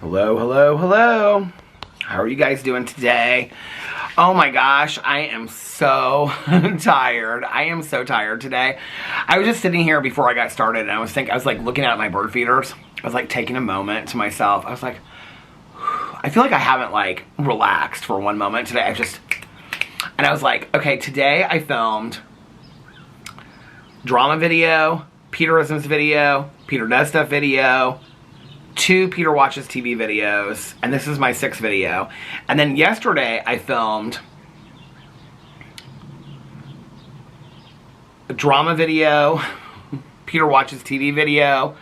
Hello, hello, hello. How are you guys doing today? Oh my gosh, I am so tired. I am so tired today. I was just sitting here before I got started and I was like looking at my bird feeders. I was like taking a moment to myself. I was like, I feel like I haven't like relaxed for one moment today. And I was like, okay, today I filmed drama video, Peterisms video, Peter Does Stuff video, 2 Peter Watches TV videos, and this is my 6th video. And then yesterday I filmed a drama video, Peter Watches TV video,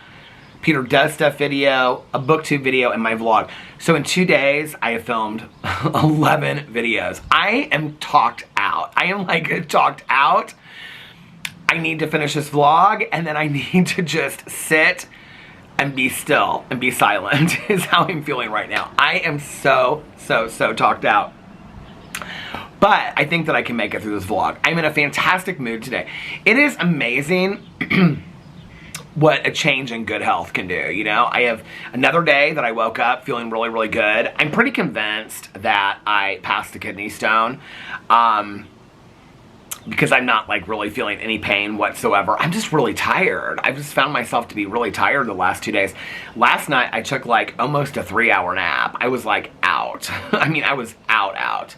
Peter Does Stuff video, a booktube video, and my vlog. So in 2 days I have filmed 11 videos. I am talked out. I am like talked out. I need to finish this vlog and then I need to just sit and be still and be silent is how I'm feeling right now. I am so talked out. But I think that I can make it through this vlog. I'm in a fantastic mood today. It is amazing what a change in good health can do, you know? I have another day that I woke up feeling really good. I'm pretty convinced that I passed a kidney stone. Because I'm not like really feeling any pain whatsoever. I'm just really tired. I've just found myself to be really tired the last 2 days. Last night I took like almost a 3-hour nap. I was like out. I mean, I was out.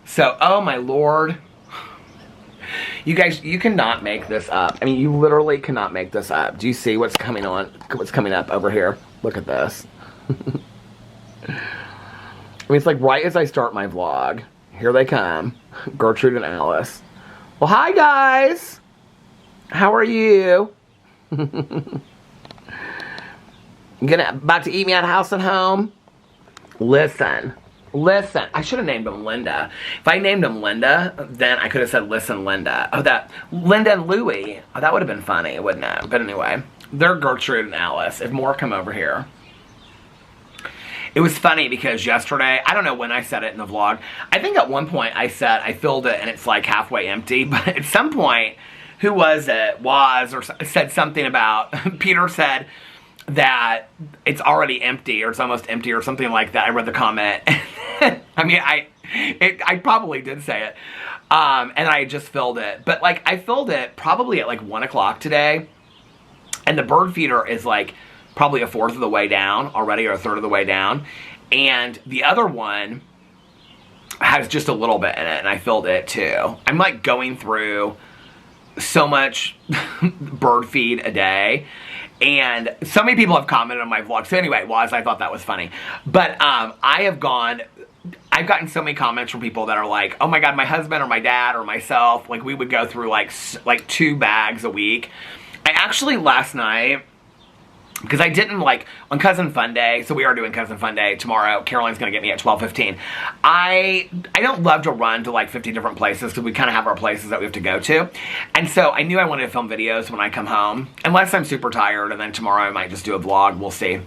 So, oh my Lord. You guys, you cannot make this up. I mean, you literally cannot make this up. Do you see what's coming up over here? Look at this. I mean, it's like right as I start my vlog. Here they come, Gertrude and Alice. Well, hi guys. How are you? About to eat me out of house and home? Listen. I should have named him Linda. If I named him Linda, then I could have said listen Linda. Oh, that Linda and Louie. Oh, that would have been funny, wouldn't it? But anyway, they're Gertrude and Alice. If more come over here. It was funny because yesterday, I don't know when I said it in the vlog. I think at one point I said I filled it and it's like halfway empty. But at some point, who was it? Or said something about, Peter said that it's already empty or it's almost empty or something like that. I read the comment. I mean, I probably did say it. And I just filled it. But like I filled it probably at like 1 o'clock today. And the bird feeder is like probably 1/4 of the way down already, or 1/3 of the way down. And the other one has just a little bit in it, and I filled it too. I'm like going through so much bird feed a day. And so many people have commented on my vlog. So anyway, I thought that was funny. But I've gotten so many comments from people that are like, oh my God, my husband or my dad or myself, like we would go through like 2 bags a week. I actually last night, because I didn't like, on Cousin Fun Day, so we are doing Cousin Fun Day tomorrow. Caroline's going to get me at 12:15. I don't love to run to like 50 different places because we kind of have our places that we have to go to. And so I knew I wanted to film videos when I come home. Unless I'm super tired, and then tomorrow I might just do a vlog. We'll see.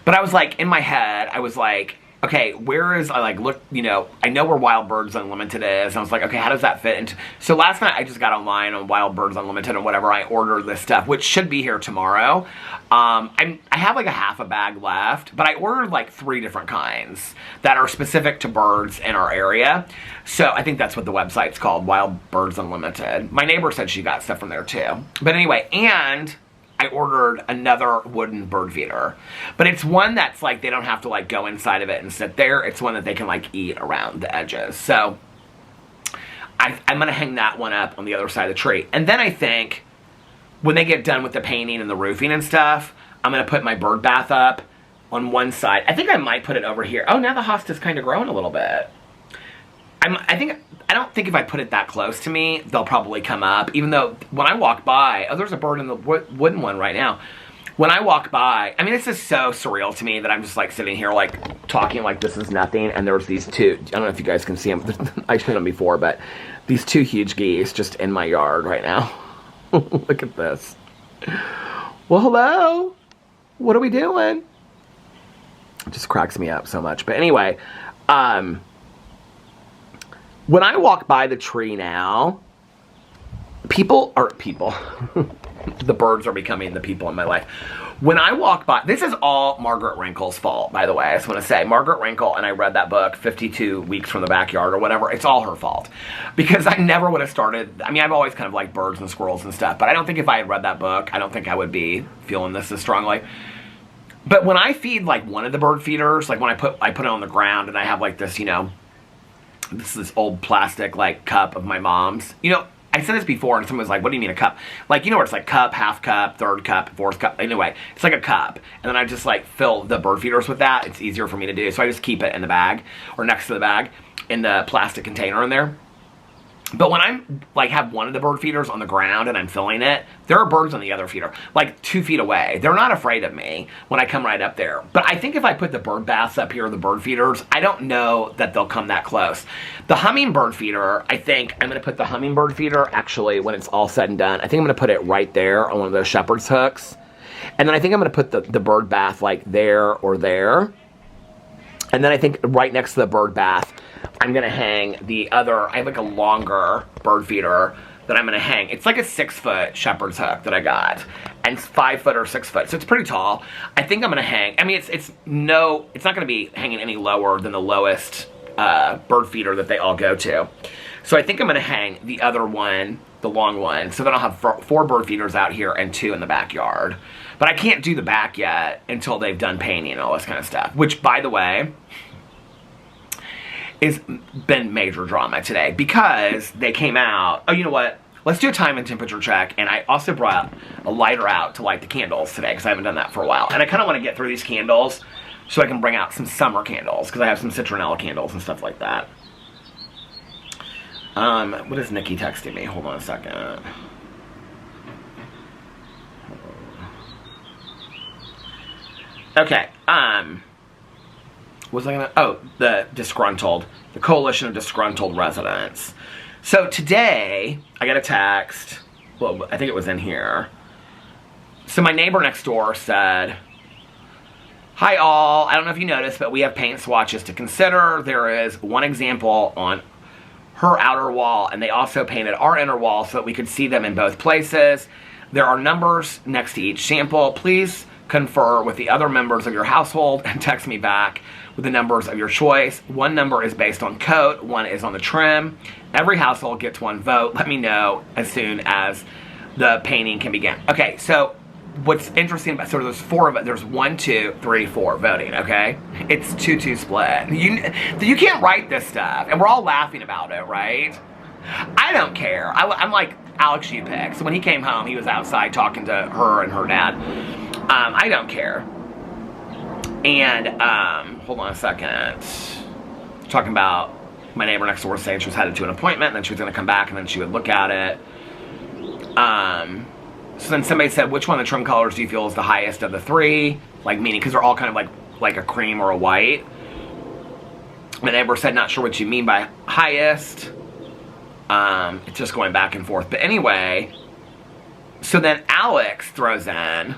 But I was like, in my head, I was like, okay, you know, I know where Wild Birds Unlimited is. And I was like, okay, how does that fit into... So last night, I just got online on Wild Birds Unlimited and whatever. I ordered this stuff, which should be here tomorrow. I have like a half a bag left, but I ordered like 3 different kinds that are specific to birds in our area. So I think that's what the website's called, Wild Birds Unlimited. My neighbor said she got stuff from there too. But anyway, and I ordered another wooden bird feeder. But it's one that's like, they don't have to like go inside of it and sit there. It's one that they can like eat around the edges. So I'm going to hang that one up on the other side of the tree. And then I think when they get done with the painting and the roofing and stuff, I'm going to put my bird bath up on one side. I think I might put it over here. Oh, now the hosta's kind of growing a little bit. I don't think if I put it that close to me, they'll probably come up. Even though when I walk by, oh, there's a bird in the wooden one right now. When I walk by, I mean, it's just so surreal to me that I'm just like sitting here like talking like this is nothing. And there's these 2, I don't know if you guys can see them. I showed them before, but these 2 huge geese just in my yard right now. Look at this. Well, hello. What are we doing? It just cracks me up so much. But anyway, when I walk by the tree now, the birds are becoming the people in my life. When I walk by, this is all Margaret Wrinkle's fault, by the way. I just want to say, Margaret Wrinkle, and I read that book, 52 Weeks from the Backyard or whatever. It's all her fault. Because I never would have started, I mean, I've always kind of liked birds and squirrels and stuff, but I don't think if I had read that book, I don't think I would be feeling this as strongly. But when I feed, like, one of the bird feeders, like when I put it on the ground and I have, like, this, you know, this old plastic, like, cup of my mom's, you know, I said this before, and someone was like, what do you mean a cup? Like, you know where it's like cup, half cup, third cup, fourth cup. Anyway, it's like a cup. And then I just, like, fill the bird feeders with that. It's easier for me to do. So I just keep it in the bag, or next to the bag, in the plastic container in there. But when I'm, like, have one of the bird feeders on the ground and I'm filling it, there are birds on the other feeder, like 2 feet away. They're not afraid of me when I come right up there. But I think if I put the bird baths up here, the bird feeders, I don't know that they'll come that close. The hummingbird feeder, I think I'm going to put the hummingbird feeder, actually, when it's all said and done, I think I'm going to put it right there on one of those shepherd's hooks. And then I think I'm going to put the bird bath, like, there or there. And then I think right next to the bird bath, I'm going to hang the other, I have like a longer bird feeder that I'm going to hang. It's like a 6-foot shepherd's hook that I got. And it's 5 foot or 6 foot. So it's pretty tall. I think I'm going to hang, I mean, it's not going to be hanging any lower than the lowest bird feeder that they all go to. So I think I'm going to hang the other one, the long one. So then I'll have 4 bird feeders out here and 2 in the backyard. But I can't do the back yet until they've done painting and all this kind of stuff. Which, by the way, has been major drama today because they came out, oh, you know what, let's do a time and temperature check. And I also brought a lighter out to light the candles today because I haven't done that for a while. And I kind of want to get through these candles so I can bring out some summer candles because I have some citronella candles and stuff like that. What is Nikki texting me? Hold on a second. Okay, what was I gonna, oh, the Coalition of Disgruntled Residents. So today, I got a text, well, I think it was in here. So my neighbor next door said, hi all, I don't know if you noticed, but we have paint swatches to consider. There is one example on her outer wall, and they also painted our inner wall so that we could see them in both places. There are numbers next to each sample. Please confer with the other members of your household and text me back with the numbers of your choice. One number is based on coat, one is on the trim. Every household gets 1 vote. Let me know as soon as the painting can begin. Okay, so what's interesting about, so there's 4 of it. There's 1, 2, 3, 4 voting, okay? It's 2-2 split. You can't write this stuff, and we're all laughing about it, right? I don't care. I'm like, Alex, you pick. So when he came home, he was outside talking to her and her dad. I don't care. And, hold on a second. Talking about my neighbor next door saying she was headed to an appointment, and then she was going to come back, and then she would look at it. So then somebody said, which one of the trim colors do you feel is the highest of the 3? Like, meaning, because they're all kind of like a cream or a white. My neighbor said, not sure what you mean by highest. It's just going back and forth. But anyway, so then Alex throws in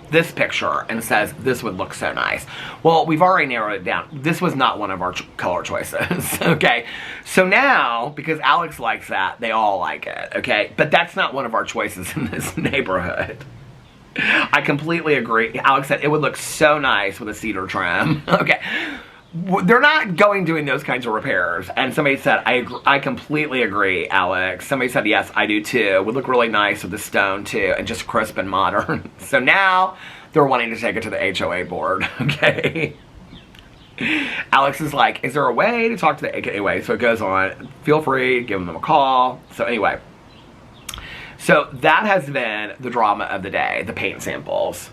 this picture and says, this would look so nice. Well, we've already narrowed it down. This was not one of our color choices, okay? So now, because Alex likes that, they all like it, okay? But that's not one of our choices in this neighborhood. I completely agree. Alex said it would look so nice with a cedar trim, okay? They're not doing those kinds of repairs. And somebody said, I completely agree, Alex. Somebody said, yes, I do too. It would look really nice with the stone too, and just crisp and modern. So now they're wanting to take it to the HOA board, okay? Alex is like, is there a way to talk to the, anyway, so it goes on. Feel free, give them a call. So anyway, so that has been the drama of the day, the paint samples.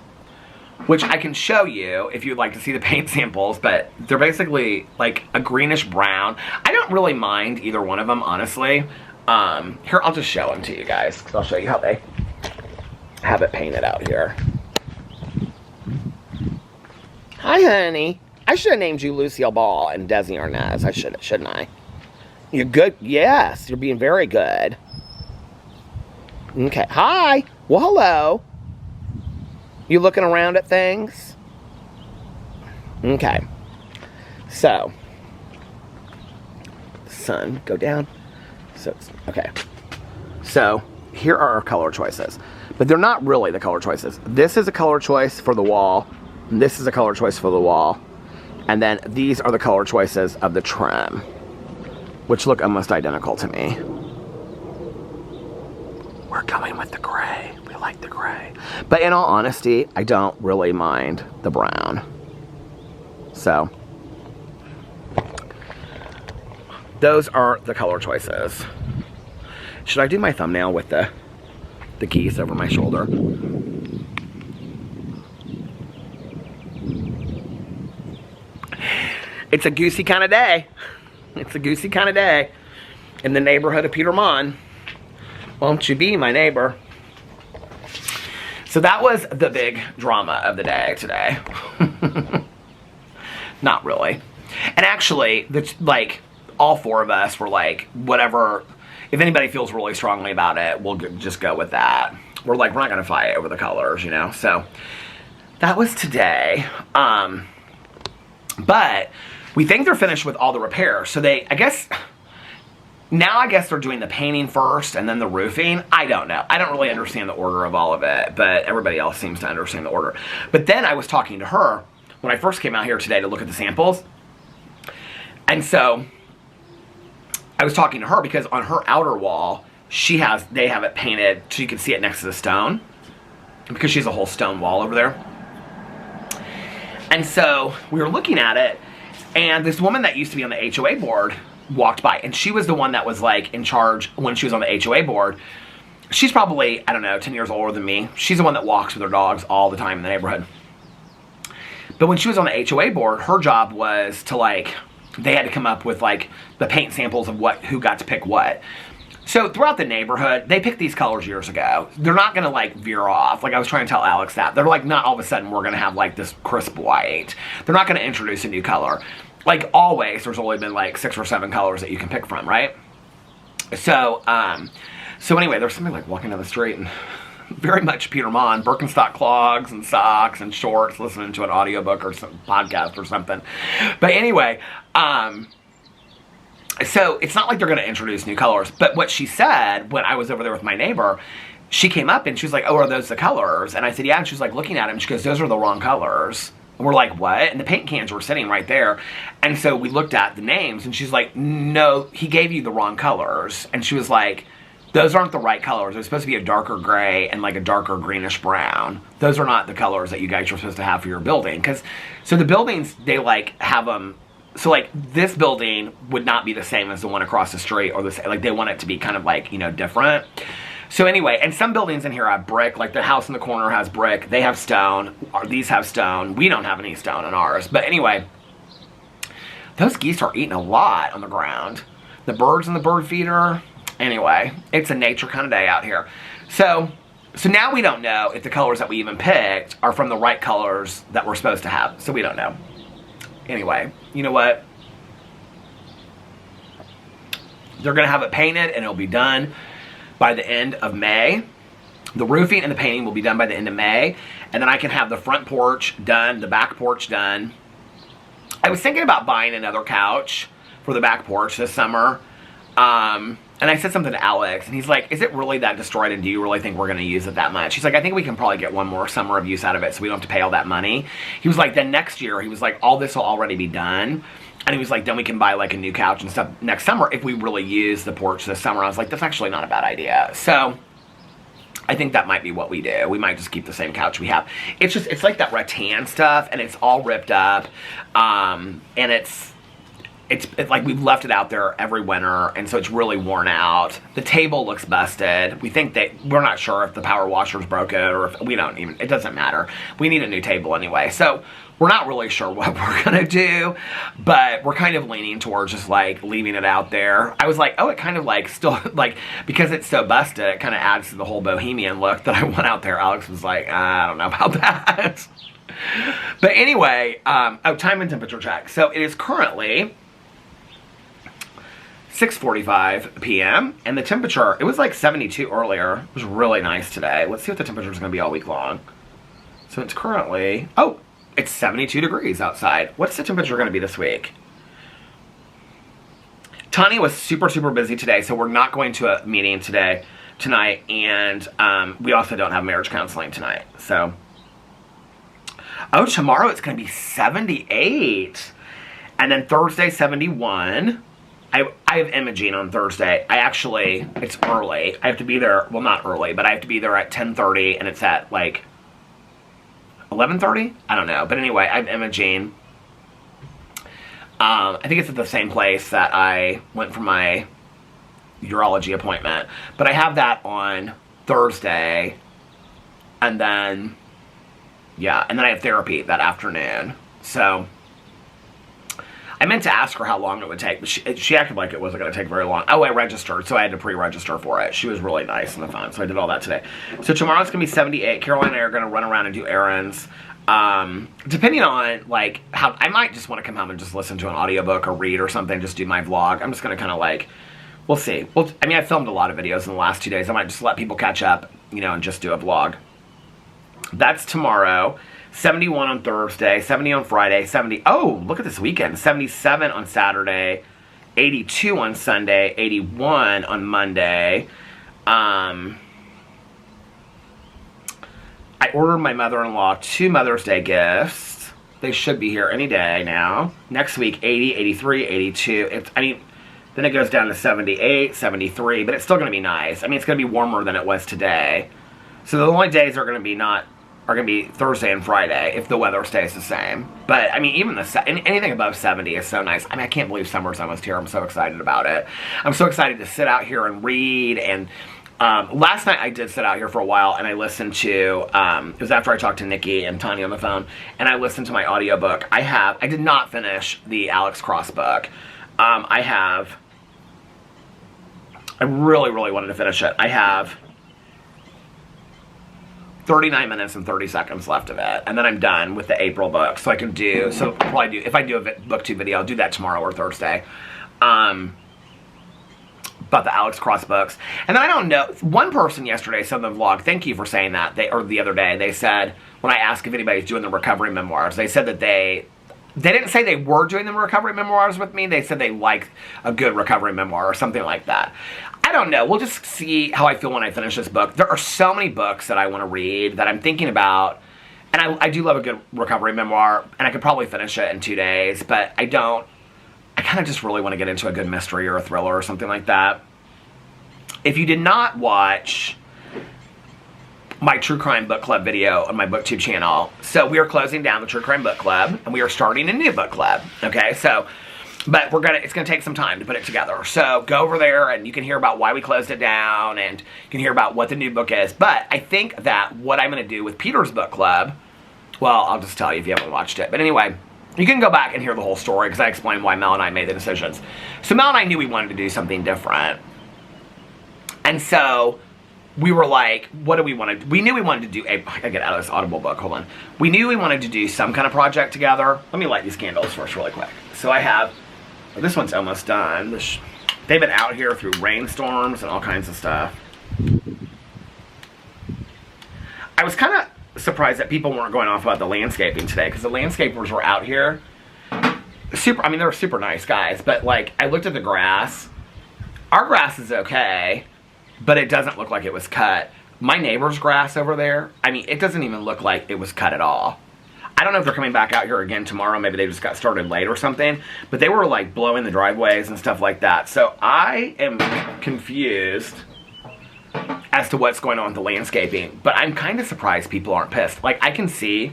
Which I can show you if you'd like to see the paint samples, but they're basically like a greenish brown. I don't really mind either one of them, honestly. Here, I'll just show them to you guys, because I'll show you how they have it painted out here. Hi, honey. I should have named you Lucille Ball and Desi Arnaz. I should, shouldn't I? You're good. Yes, you're being very good. Okay. Hi. Well, hello. You looking around at things? Okay. So, sun, go down. So, okay. So, here are our color choices. But they're not really the color choices. This is a color choice for the wall. And this is a color choice for the wall. And then these are the color choices of the trim, which look almost identical to me. We're going with the gray. We like the gray. But in all honesty, I don't really mind the brown. So, those are the color choices. Should I do my thumbnail with the geese over my shoulder? It's a goosey kind of day. It's a goosey kind of day in the neighborhood of Peter Monn. Won't you be my neighbor? So that was the big drama of the day today. Not really. And actually, like, all four of us were like, whatever, if anybody feels really strongly about it, we'll just go with that. We're like, we're not going to fight over the colors, you know? So that was today. But we think they're finished with all the repairs. So I guess they're doing the painting first and then the roofing. I don't know. I don't really understand the order of all of it, but everybody else seems to understand the order. But then I was talking to her when I first came out here today to look at the samples. And so I was talking to her because on her outer wall, they have it painted so you can see it next to the stone, because she has a whole stone wall over there. And so we were looking at it, and this woman that used to be on the HOA board walked by, and she was the one that was like in charge when she was on the HOA board. She's probably, I don't know, 10 years older than me. She's the one that walks with her dogs all the time in the neighborhood. But when she was on the HOA board, her job was to, like, they had to come up with like the paint samples of who got to pick what. So throughout the neighborhood, they picked these colors years ago. They're not gonna like veer off. Like I was trying to tell Alex that. They're like, not all of a sudden we're gonna have like this crisp white. They're not gonna introduce a new color. Like always, there's only been like 6 or 7 colors that you can pick from, right? So, so anyway, there's somebody like walking down the street and very much Peter Monn, Birkenstock clogs and socks and shorts, listening to an audiobook or some podcast or something. But anyway, so it's not like they're going to introduce new colors. But what she said when I was over there with my neighbor, she came up and she was like, oh, are those the colors? And I said, yeah. And she was like looking at them. She goes, those are the wrong colors. And we're like, what? And the paint cans were sitting right there. And so we looked at the names and she's like, no, he gave you the wrong colors. And she was like, those aren't the right colors. They're supposed to be a darker gray and like a darker greenish brown. Those are not the colors that you guys are supposed to have for your building. So the buildings, they like have them. So like this building would not be the same as the one across the street, or like they want it to be kind of like, you know, different. So anyway, and some buildings in here have brick, like the house in the corner has brick. They have stone, or these have stone. We don't have any stone in ours. But anyway, those geese are eating a lot on the ground. The birds in the bird feeder. Anyway, it's a nature kind of day out here. So now we don't know if the colors that we even picked are from the right colors that we're supposed to have. So we don't know. Anyway, you know what? They're going to have it painted and it'll be done by the end of May. The roofing and the painting will be done by the end of May. And then I can have the front porch done, the back porch done. I was thinking about buying another couch for the back porch this summer. And I said something to Alex, and he's like, is it really that destroyed, and do you really think we're going to use it that much? He's like, I think we can probably get one more summer of use out of it so we don't have to pay all that money. He was like, then next year, he was like, all this will already be done. And he was like, then we can buy like a new couch and stuff next summer if we really use the porch this summer. I was like, that's actually not a bad idea. So I think that might be what we do. We might just keep the same couch we have. It's like that rattan stuff, and it's all ripped up, and it's like we've left it out there every winter, and so it's really worn out. The table looks busted. We're not sure if the power washer's broken, or if it doesn't matter. We need a new table anyway. So we're not really sure what we're gonna do, but we're kind of leaning towards just like leaving it out there. I was like, oh, it kind of like still, like, because it's so busted, it kind of adds to the whole bohemian look that I want out there. Alex was like, I don't know about that. But anyway, time and temperature check. So it is currently 6:45 p.m. and the temperature, it was like 72 earlier. It was really nice today. Let's see what the temperature is going to be all week long. So it's currently, it's 72 degrees outside. What's the temperature going to be this week? Tani was super, super busy today, so we're not going to a meeting today tonight, and we also don't have marriage counseling tonight. So, oh, tomorrow it's going to be 78, and then Thursday 71. I have imaging on Thursday. It's early. I have to be there, well, not early, but I have to be there at 10:30, and it's at like 11:30? I don't know. But anyway, I have imaging. I think it's at the same place that I went for my urology appointment. But I have that on Thursday, and then, yeah, and then I have therapy that afternoon. So, I meant to ask her how long it would take, but she acted like it wasn't going to take very long. Oh, I registered, so I had to pre-register for it. She was really nice on the phone, so I did all that today. So tomorrow's going to be 78. Caroline and I are going to run around and do errands. Depending on, like, how, I might just want to come home and just listen to an audiobook or read or something, just do my vlog. I'm just going to kind of, like, we'll see. Well, I mean, I filmed a lot of videos in the last 2 days. I might just let people catch up, you know, and just do a vlog. That's tomorrow. 71 on Thursday, 70 on Friday, 70, oh, look at this weekend, 77 on Saturday, 82 on Sunday, 81 on Monday. I ordered my mother-in-law 2 Mother's Day gifts. They should be here any day now. Next week, 80, 83, 82. Then it goes down to 78, 73, but it's still going to be nice. I mean, it's going to be warmer than it was today. So the only days are going to be Thursday and Friday if the weather stays the same. But, I mean, even anything above 70 is so nice. I mean, I can't believe summer's almost here. I'm so excited about it. I'm so excited to sit out here and read. And last night I did sit out here for a while, and I listened to, it was after I talked to Nikki and Tanya on the phone, and I listened to my audiobook. I did not finish the Alex Cross book. I really, really wanted to finish it. I have 39 minutes and 30 seconds left of it, and then I'm done with the April book. So I'll probably do, if I do a booktube video, I'll do that tomorrow or Thursday. About the Alex Cross books. And then I don't know, one person yesterday said in the vlog, thank you for saying that, or the other day, they said, when I asked if anybody's doing the recovery memoirs, they said that they didn't say they were doing the recovery memoirs with me, they said they liked a good recovery memoir or something like that. I don't know. We'll just see how I feel when I finish this book. There are so many books that I want to read that I'm thinking about. And I do love a good recovery memoir. And I could probably finish it in 2 days. But I don't. I kind of just really want to get into a good mystery or a thriller or something like that. If you did not watch my True Crime Book Club video on my BookTube channel. So we are closing down the True Crime Book Club. And we are starting a new book club. Okay, so... But it's going to take some time to put it together. So go over there and you can hear about why we closed it down, and you can hear about what the new book is. But I think that what I'm going to do with Peter's book club, well, I'll just tell you if you haven't watched it. But anyway, you can go back and hear the whole story because I explained why Mel and I made the decisions. So Mel and I knew we wanted to do something different. And so we were like, what do we want to do? We knew we wanted to do I gotta get out of this Audible book, hold on. We knew we wanted to do some kind of project together. Let me light these candles first really quick. So I have... This one's almost done. They've been out here through rainstorms and all kinds of stuff. I was kind of surprised that people weren't going off about the landscaping today, because the landscapers were out here. I mean, they're super nice guys, but like, I looked at the grass. Our grass is okay, but it doesn't look like it was cut. My neighbor's grass over there, I mean, it doesn't even look like it was cut at all. I don't know if they're coming back out here again tomorrow. Maybe they just got started late or something. But they were like blowing the driveways and stuff like that. So I am confused as to what's going on with the landscaping. But I'm kind of surprised people aren't pissed. Like, I can see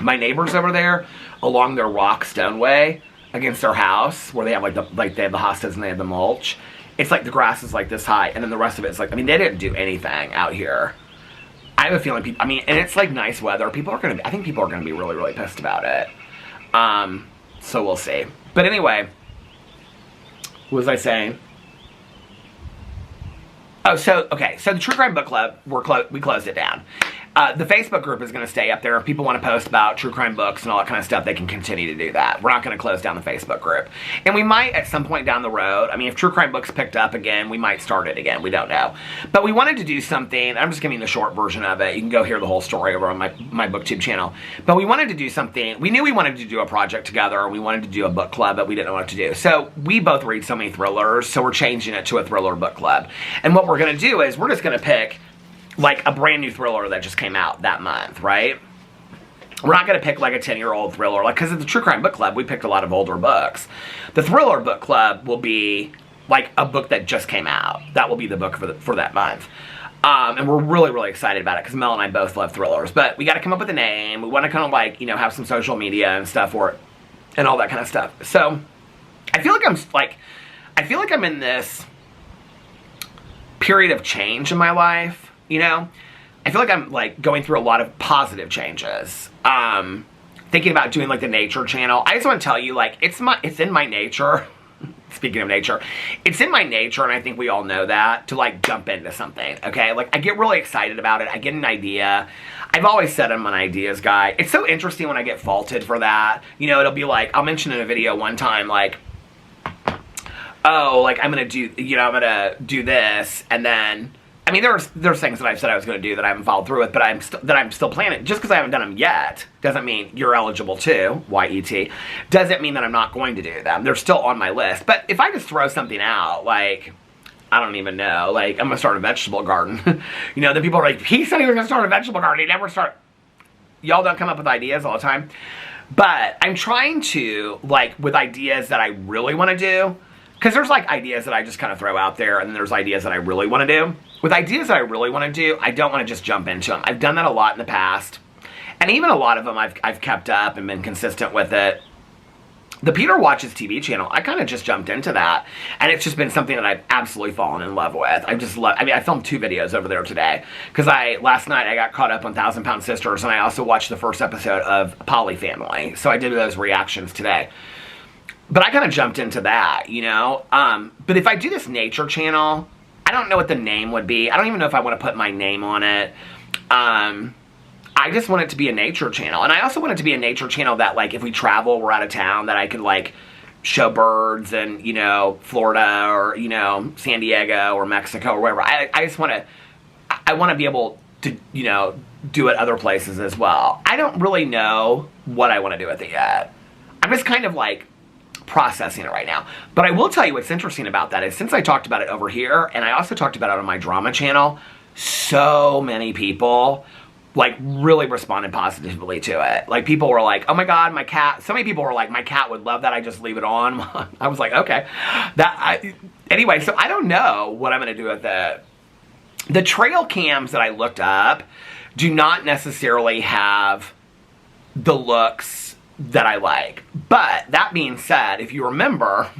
my neighbors over there along their rock stoneway against their house, where they have they have the hostas and they have the mulch. It's like the grass is like this high, and then the rest of it's like, I mean, they didn't do anything out here. I have a feeling people, I mean, and it's like nice weather. I think people are going to be really, really pissed about it. So we'll see. But anyway, what was I saying? Oh, so, okay. So the True Crime Book Club, we closed it down. The Facebook group is going to stay up there. If people want to post about true crime books and all that kind of stuff, they can continue to do that. We're not going to close down the Facebook group. And we might, at some point down the road, I mean, if true crime books picked up again, we might start it again. We don't know. But we wanted to do something. I'm just giving you the short version of it. You can go hear the whole story over on my BookTube channel. But we wanted to do something. We knew we wanted to do a project together. We wanted to do a book club, but we didn't know what to do. So we both read so many thrillers, so we're changing it to a thriller book club. And what we're going to do is we're just going to pick like a brand new thriller that just came out that month, right? We're not going to pick like a 10-year-old thriller, like, because at the True Crime Book Club, we picked a lot of older books. The Thriller Book Club will be like a book that just came out. That will be the book for that month. And we're really, really excited about it because Mel and I both love thrillers. But we got to come up with a name. We want to kind of like, you know, have some social media and stuff for it and all that kind of stuff. So I feel like I'm in this period of change in my life. You know, I feel like I'm like going through a lot of positive changes. Thinking about doing like the nature channel. I just want to tell you, like, it's in my nature. Speaking of nature, it's in my nature, and I think we all know that, to like jump into something. Okay, like I get really excited about it. I get an idea. I've always said I'm an ideas guy. It's so interesting when I get faulted for that. You know, it'll be like, I'll mention in a video one time, like, oh, like I'm gonna do this, and then, I mean, there's things that I've said I was going to do that I haven't followed through with, but I'm still planning. Just because I haven't done them yet doesn't mean you're eligible to, YET. Doesn't mean that I'm not going to do them. They're still on my list. But if I just throw something out, like, I don't even know, like, I'm going to start a vegetable garden. You know, then people are like, he said he was going to start a vegetable garden. He never start. Y'all don't come up with ideas all the time. But I'm trying to, like, with ideas that I really want to do, because there's, like, ideas that I just kind of throw out there, and then there's ideas that I really want to do. With ideas that I really want to do, I don't want to just jump into them. I've done that a lot in the past. And even a lot of them I've kept up and been consistent with it. The Peter Watches TV channel, I kind of just jumped into that. And it's just been something that I've absolutely fallen in love with. I mean, I filmed 2 videos over there today. Because last night I got caught up on 1,000 Pound Sisters, and I also watched the first episode of Polly Family. So I did those reactions today. But I kind of jumped into that, you know. But if I do this nature channel, I don't know what the name would be. I don't even know if I want to put my name on it. I just want it to be a nature channel. And I also want it to be a nature channel that, like, if we travel, we're out of town, that I could, like, show birds in, you know, Florida or, you know, San Diego or Mexico or wherever. I just want to, I want to be able to, you know, do it other places as well. I don't really know what I want to do with it yet. I'm just kind of, like, processing it right now. But I will tell you what's interesting about that is, since I talked about it over here, and I also talked about it on my drama channel, so many people, like, really responded positively to it. Like, people were like, oh my god, my cat, so many people were like, my cat would love that, I just leave it on. I was like, okay. Anyway, so I don't know what I'm going to do with it. The trail cams that I looked up do not necessarily have the looks that I like. But that being said, if you remember,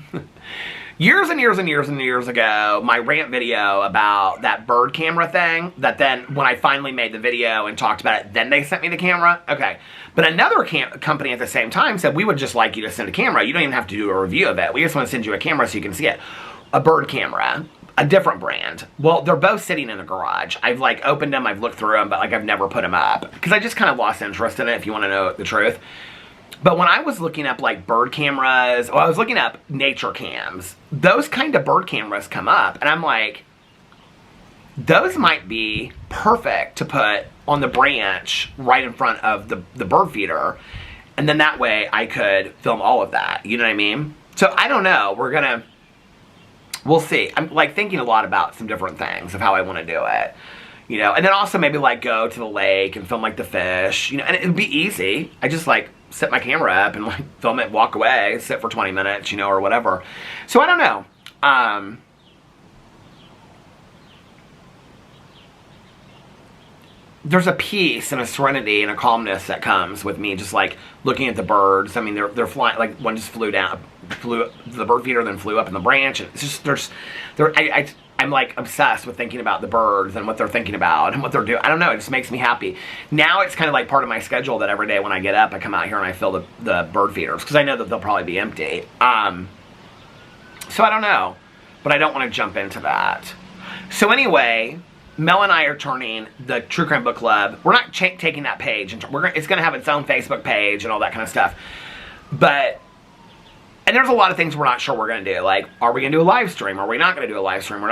years and years and years and years ago, my rant video about that bird camera thing, that then when I finally made the video and talked about it, then they sent me the camera. Okay. But another company at the same time said, we would just like you to send a camera. You don't even have to do a review of it. We just want to send you a camera so you can see it. A bird camera. A different brand. Well, they're both sitting in the garage. I've, like, opened them, I've looked through them, but, like, I've never put them up. Because I just kind of lost interest in it, if you want to know the truth. But when I was looking up, like, bird cameras, or I was looking up nature cams, those kind of bird cameras come up, and I'm like, those might be perfect to put on the branch right in front of the bird feeder, and then that way I could film all of that, you know what I mean? So, I don't know, we'll see. I'm, like, thinking a lot about some different things of how I want to do it. You know, and then also maybe, like, go to the lake and film, like, the fish, you know, and it would be easy. I just, like, set my camera up and, like, film it, walk away, sit for 20 minutes, you know, or whatever. So, I don't know. There's a peace and a serenity and a calmness that comes with me just, like, looking at the birds. I mean, they're flying, like, one just flew the bird feeder, then flew up in the branch, and it's just, I'm, like, obsessed with thinking about the birds and what they're thinking about and what they're doing. I don't know, it just makes me happy. Now it's kind of like part of my schedule that every day when I get up, I come out here and I fill the bird feeders, because I know that they'll probably be empty. So I don't know, but I don't want to jump into that. So anyway, Mel and I are turning the True Crime Book Club. We're not taking that page, and it's going to have its own Facebook page and all that kind of stuff. But, and there's a lot of things we're not sure we're going to do. Like, are we going to do a live stream? Are we not going to do a live stream?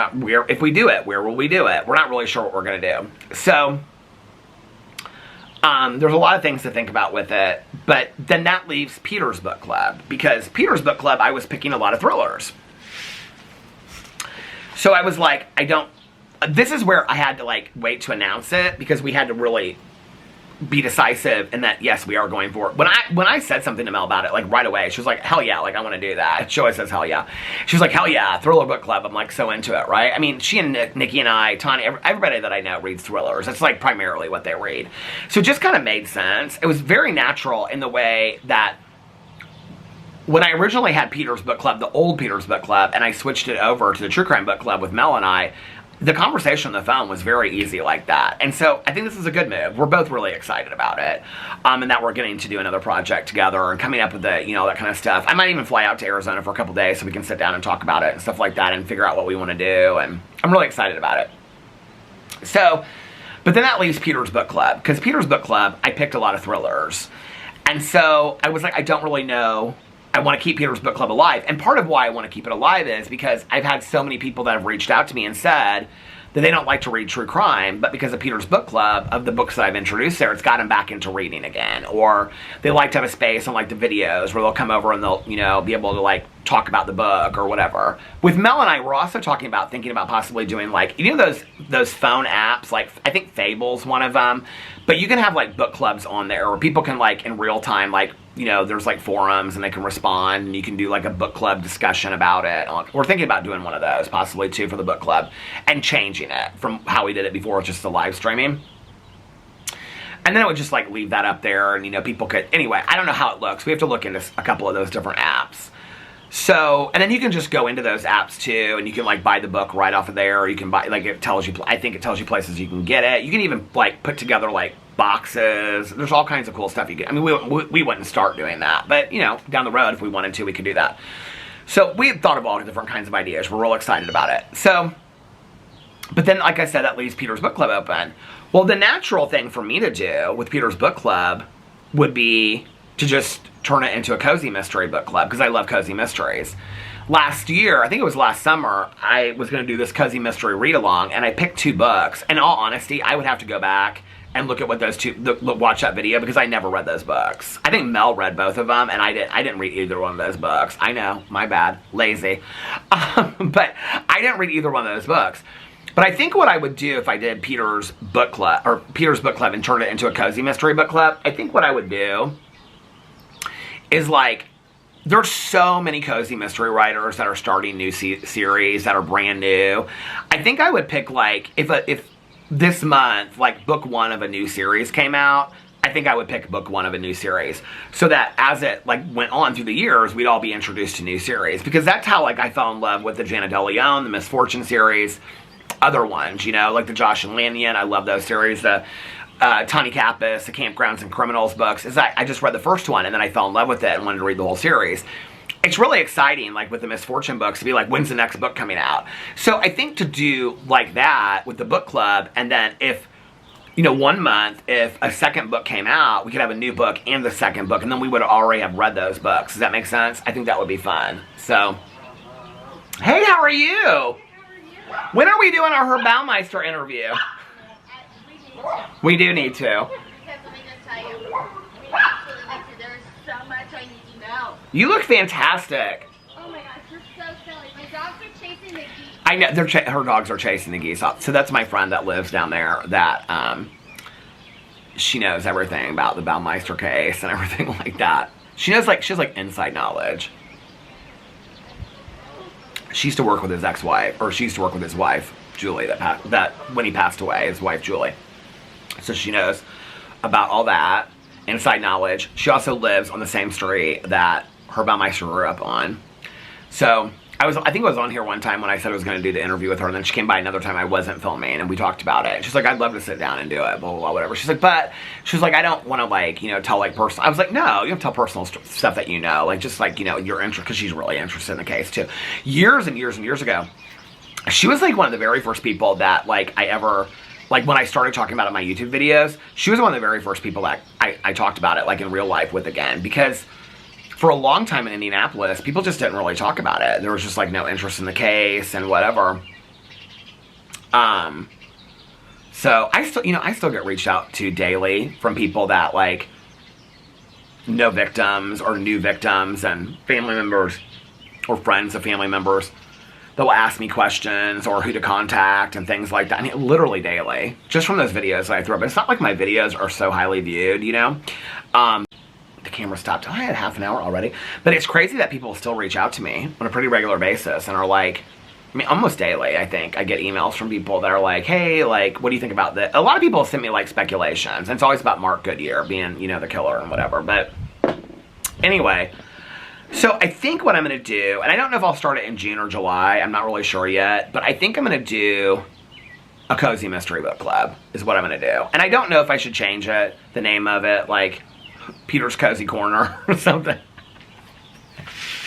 If we do it, where will we do it? We're not really sure what we're going to do. So, there's a lot of things to think about with it. But then that leaves Peter's Book Club. Because Peter's Book Club, I was picking a lot of thrillers. So I was like, this is where I had to, like, wait to announce it, because we had to really be decisive in that, yes, we are going for it. When I said something to Mel about it, like, right away, she was like, hell yeah, like, I want to do that. She always says hell yeah. She was like, hell yeah, Thriller Book Club. I'm, like, so into it, right? I mean, she and Nikki and I, Tanya, everybody that I know reads thrillers. That's, like, primarily what they read. So it just kind of made sense. It was very natural in the way that when I originally had Peter's Book Club, the old Peter's Book Club, and I switched it over to the True Crime Book Club with Mel and I, the conversation on the phone was very easy like that. And so I think this is a good move. We're both really excited about it. And that we're getting to do another project together and coming up with the, you know, that kind of stuff. I might even fly out to Arizona for a couple days so we can sit down and talk about it and stuff like that and figure out what we want to do. And I'm really excited about it. So, but then that leaves Peter's Book Club. Because Peter's Book Club, I picked a lot of thrillers. And so I was like, I don't really know. I want to keep Peter's Book Club alive. And part of why I want to keep it alive is because I've had so many people that have reached out to me and said that they don't like to read true crime, but because of Peter's Book Club, of the books that I've introduced there, it's got them back into reading again. Or they like to have a space on, like, the videos where they'll come over and they'll, you know, be able to, like, talk about the book or whatever. With Mel and I, we're also thinking about possibly doing, like, you know those phone apps, like, I think Fable's one of them, but you can have, like, book clubs on there where people can, like, in real time, like, you know, there's, like, forums and they can respond and you can do, like, a book club discussion about it. We're thinking about doing one of those, possibly, too, for the book club, and changing it from how we did it before, just the live streaming. And then it would just, like, leave that up there and, you know, people could, anyway, I don't know how it looks. We have to look into a couple of those different apps. So, and then you can just go into those apps too, and you can, like, buy the book right off of there, or you can buy, like, it tells you, I think it tells you places you can get it. You can even, like, put together, like, boxes. There's all kinds of cool stuff you can, I mean, we wouldn't start doing that, but, you know, down the road, if we wanted to, we could do that. So, we had thought of all the different kinds of ideas. We're real excited about it. So, but then, like I said, that leaves Peter's Book Club open. Well, the natural thing for me to do with Peter's Book Club would be to just turn it into a cozy mystery book club, because I love cozy mysteries. Last year, I think it was last summer, I was going to do this cozy mystery read-along, and I picked 2 books. In all honesty, I would have to go back and look at what those watch that video, because I never read those books. I think Mel read both of them, and I didn't read either one of those books. I know, my bad, lazy. But I didn't read either one of those books. But I think what I would do if I did Peter's Book Club, and turned it into a cozy mystery book club, I think what I would do is, like, there's so many cozy mystery writers that are starting new series that are brand new. I think I would pick, like, if this month, like, book 1 of a new series came out, I think I would pick book 1 of a new series. So that as it, like, went on through the years, we'd all be introduced to new series. Because that's how, like, I fell in love with the Jana De Leon, the Misfortune series, other ones, you know, like the Josh and Lanyon, I love those series, the Tawny Kappas, the Campgrounds and Criminals books. I just read the first one and then I fell in love with it and wanted to read the whole series. It's really exciting, like with the Misfortune books, to be like, when's the next book coming out? So I think to do like that with the book club, and then if, you know, 1 month, if a second book came out, we could have a new book and the second book, and then we would already have read those books. Does that make sense? I think that would be fun. So, hey, how are you? When are we doing our Herb Baumeister interview? We do need to. Because let me just tell you, we absolutely need to. There's so much I need to know. You look fantastic. Oh my gosh, you're so silly. My dogs are chasing the geese. I know, her dogs are chasing the geese off. So that's my friend that lives down there that, she knows everything about the Baumeister case and everything like that. She has like inside knowledge. She used to work with his ex-wife, or she used to work with his wife, Julie, that when he passed away, his wife, Julie. So she knows about all that, inside knowledge. She also lives on the same street that Herb Baumeister grew up on. So I think I was on here one time when I said I was going to do the interview with her, and then she came by another time I wasn't filming, and we talked about it. She's like, I'd love to sit down and do it, blah, blah, blah, whatever. She's like, but, she was like, I don't want to, like, you know, tell, like, personal. I was like, no, you don't tell personal stuff that you know. Like, just, like, you know, your interest, because she's really interested in the case, too. Years and years and years ago, she was like one of the very first people that like I ever, like when I started talking about it in my YouTube videos, she was one of the very first people that I talked about it like in real life with again, because for a long time in Indianapolis, people just didn't really talk about it. There was just like no interest in the case and whatever. So I still get reached out to daily from people that like know victims or new victims and family members or friends of family members that will ask me questions or who to contact and things like that. I mean, literally daily, just from those videos that I throw up. It's not like my videos are so highly viewed, you know? The camera stopped. I had half an hour already. But it's crazy that people still reach out to me on a pretty regular basis and are like, I mean, almost daily, I think. I get emails from people that are like, hey, like, what do you think about this? A lot of people send me, like, speculations. And it's always about Mark Goodyear being, you know, the killer and whatever. But anyway, so I think what I'm going to do, and I don't know if I'll start it in June or July. I'm not really sure yet. But I think I'm going to do a Cozy Mystery Book Club is what I'm going to do. And I don't know if I should change it, the name of it, like Peter's Cozy Corner or something.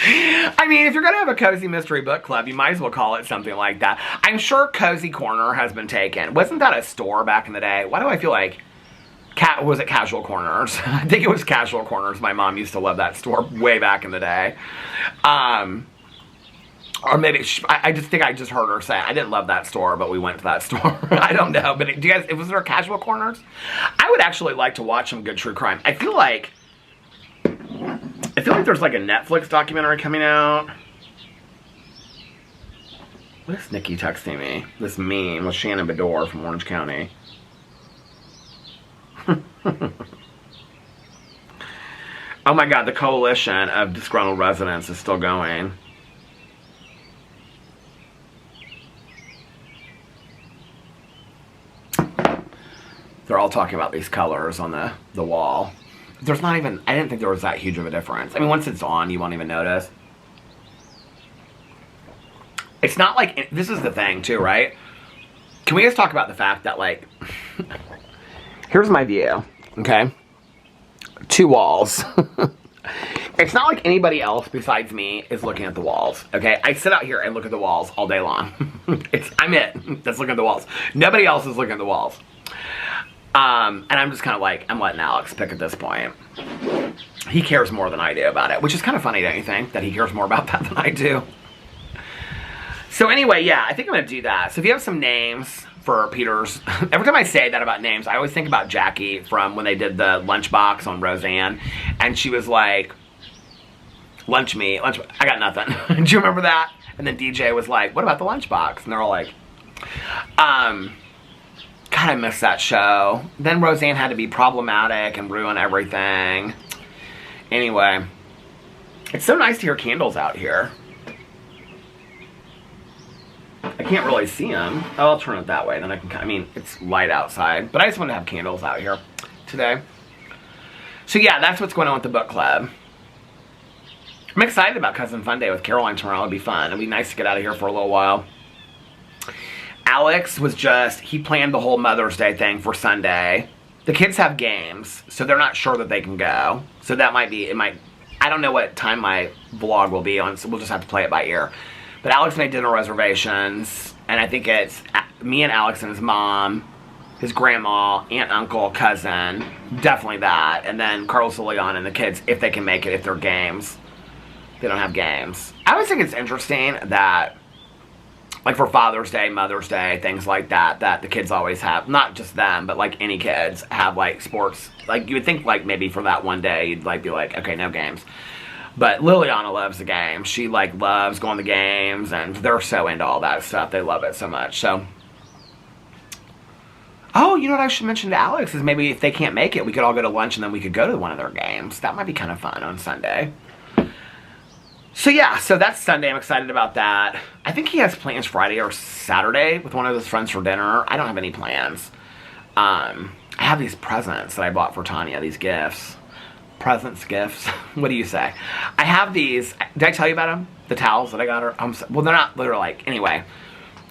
I mean, if you're going to have a Cozy Mystery Book Club, you might as well call it something like that. I'm sure Cozy Corner has been taken. Wasn't that a store back in the day? Why do I feel like... was it Casual Corners? I think it was Casual Corners. My mom used to love that store way back in the day. Or maybe... I just think I just heard her say, I didn't love that store, but we went to that store. I don't know. But do you guys... Was there Casual Corners? I would actually like to watch some good true crime. I feel like there's like a Netflix documentary coming out. What is Nikki texting me? This meme with Shannon Bedore from Orange County. Oh my God, the coalition of disgruntled residents is still going. They're all talking about these colors on the wall. There's not even, I didn't think there was that huge of a difference. I mean, once it's on, you won't even notice. It's not like, this is the thing too, right? Can we just talk about the fact that like, here's my view, okay? 2 walls. It's not like anybody else besides me is looking at the walls, okay? I sit out here and look at the walls all day long. I'm it that's looking at the walls. Nobody else is looking at the walls. And I'm just kind of like, I'm letting Alex pick at this point. He cares more than I do about it, which is kind of funny, don't you think? That he cares more about that than I do. So anyway, yeah, I think I'm going to do that. So if you have some names for Peter's... Every time I say that about names, I always think about Jackie from when they did the lunchbox on Roseanne. And she was like, lunch meat, lunch... I got nothing. Do you remember that? And then DJ was like, what about the lunchbox? And they're all like, God, I miss that show. Then Roseanne had to be problematic and ruin everything. Anyway, it's so nice to hear candles out here. I can't really see them. Oh, I'll turn it that way. Then I can, I mean, it's light outside. But I just want to have candles out here today. So yeah, that's what's going on with the book club. I'm excited about Cousin Fun Day with Caroline tomorrow. It'll be fun. It'll be nice to get out of here for a little while. Alex was just, he planned the whole Mother's Day thing for Sunday. The kids have games, so they're not sure that they can go. So that might be, I don't know what time my vlog will be on, so we'll just have to play it by ear. But Alex made dinner reservations, and I think it's me and Alex and his mom, his grandma, aunt, uncle, cousin, definitely that. And then Carlos Leon and the kids, if they can make it, if they're games. They don't have games. I always think it's interesting that, like for Father's Day, Mother's Day, things like that, that the kids always have, not just them, but like any kids have like sports. Like you would think like maybe for that one day, you'd like be like, okay, no games. But Liliana loves the games. She like loves going to games and they're so into all that stuff. They love it so much. So, oh, you know what I should mention to Alex is maybe if they can't make it, we could all go to lunch and then we could go to one of their games. That might be kind of fun on Sunday. So yeah, so that's Sunday. I'm excited about that. I think he has plans Friday or Saturday with one of his friends for dinner. I don't have any plans. I have these presents that I bought for Tanya, these gifts. Presents, gifts. What do you say? I have these. Did I tell you about them? The towels that I got her? Well, they're not, they're like, anyway.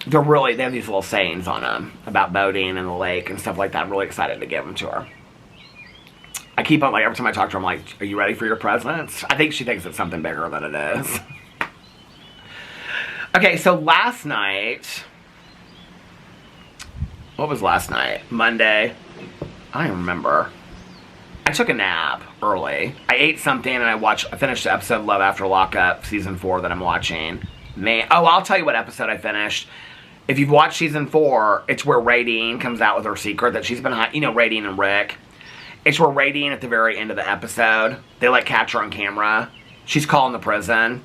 They have these little sayings on them about boating and the lake and stuff like that. I'm really excited to give them to her. I keep on, like, every time I talk to her, I'm like, are you ready for your presents? I think she thinks it's something bigger than it is. Okay, so last night... What was last night? Monday. I don't remember. I took a nap early. I ate something and I finished the episode of Love After Lockup, season 4 that I'm watching. Man, I'll tell you what episode I finished. If you've watched season 4, it's where Radine comes out with her secret that she's been hiding. You know, Radine and Rick. It's where Radine at the very end of the episode, they like catch her on camera. She's calling the prison.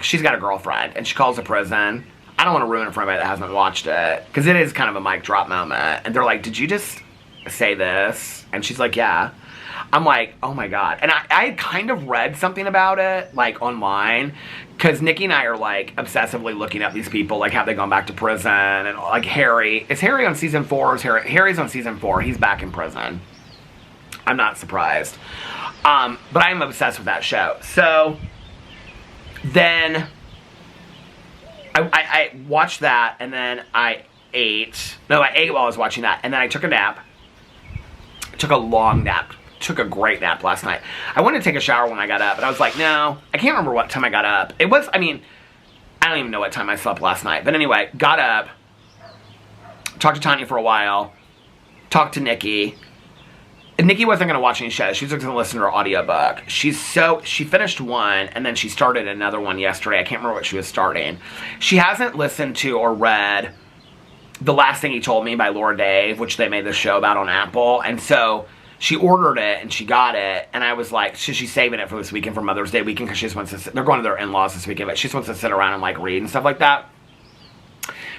She's got a girlfriend and she calls the prison. I don't want to ruin it for anybody that hasn't watched it, because it is kind of a mic drop moment. And they're like, did you just say this? And she's like, yeah. I'm like, oh my God. And I had kind of read something about it, like, online, because Nikki and I are, like, obsessively looking at these people, like, have they gone back to prison? And, like, Harry. Is Harry on season 4? Harry's on season 4. He's back in prison. I'm not surprised. But I am obsessed with that show. So, then... I watched that, and then I ate. No, I ate while I was watching that, and then I took a nap. Took a long nap. Took a great nap last night. I wanted to take a shower when I got up, but I was like, no. I can't remember what time I got up. It was, I mean, I don't even know what time I slept last night. But anyway, got up, talked to Tanya for a while, talked to Nikki. And Nikki wasn't going to watch any shows. She was just going to listen to her audiobook. She finished one, and then she started another one yesterday. I can't remember what she was starting. She hasn't listened to or read The Last Thing He Told Me by Laura Dave, which they made this show about on Apple. And so she ordered it, and she got it. And I was like, so she's saving it for this weekend, for Mother's Day weekend, because she just wants to they're going to their in-laws this weekend, but she just wants to sit around and, like, read and stuff like that.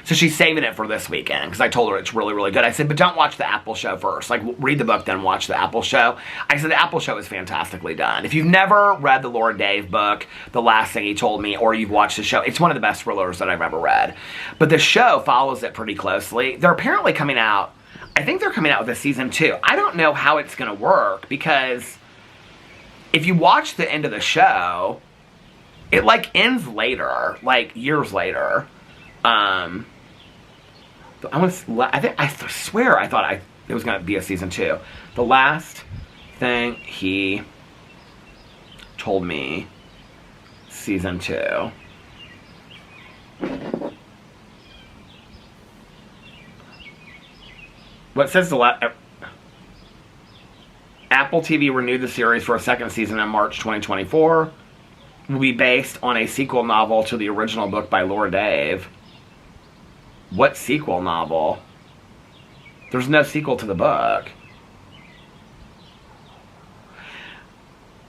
So she's saving it for this weekend, because I told her it's really, really good. I said, but don't watch the Apple show first. Like, read the book, then watch the Apple show. I said, the Apple show is fantastically done. If you've never read the Laura Dave book, The Last Thing He Told Me, or you've watched the show, it's one of the best thrillers that I've ever read. But the show follows it pretty closely. They're apparently coming out, I think they're coming out with a season 2. I don't know how it's going to work, because if you watch the end of the show, it, like, ends later, like, years later. I swear I thought it was going to be a season 2. The Last Thing He Told Me, season 2. What says Apple TV renewed the series for a second season in March 2024. Will be based on a sequel novel to the original book by Laura Dave. What sequel novel? There's no sequel to the book.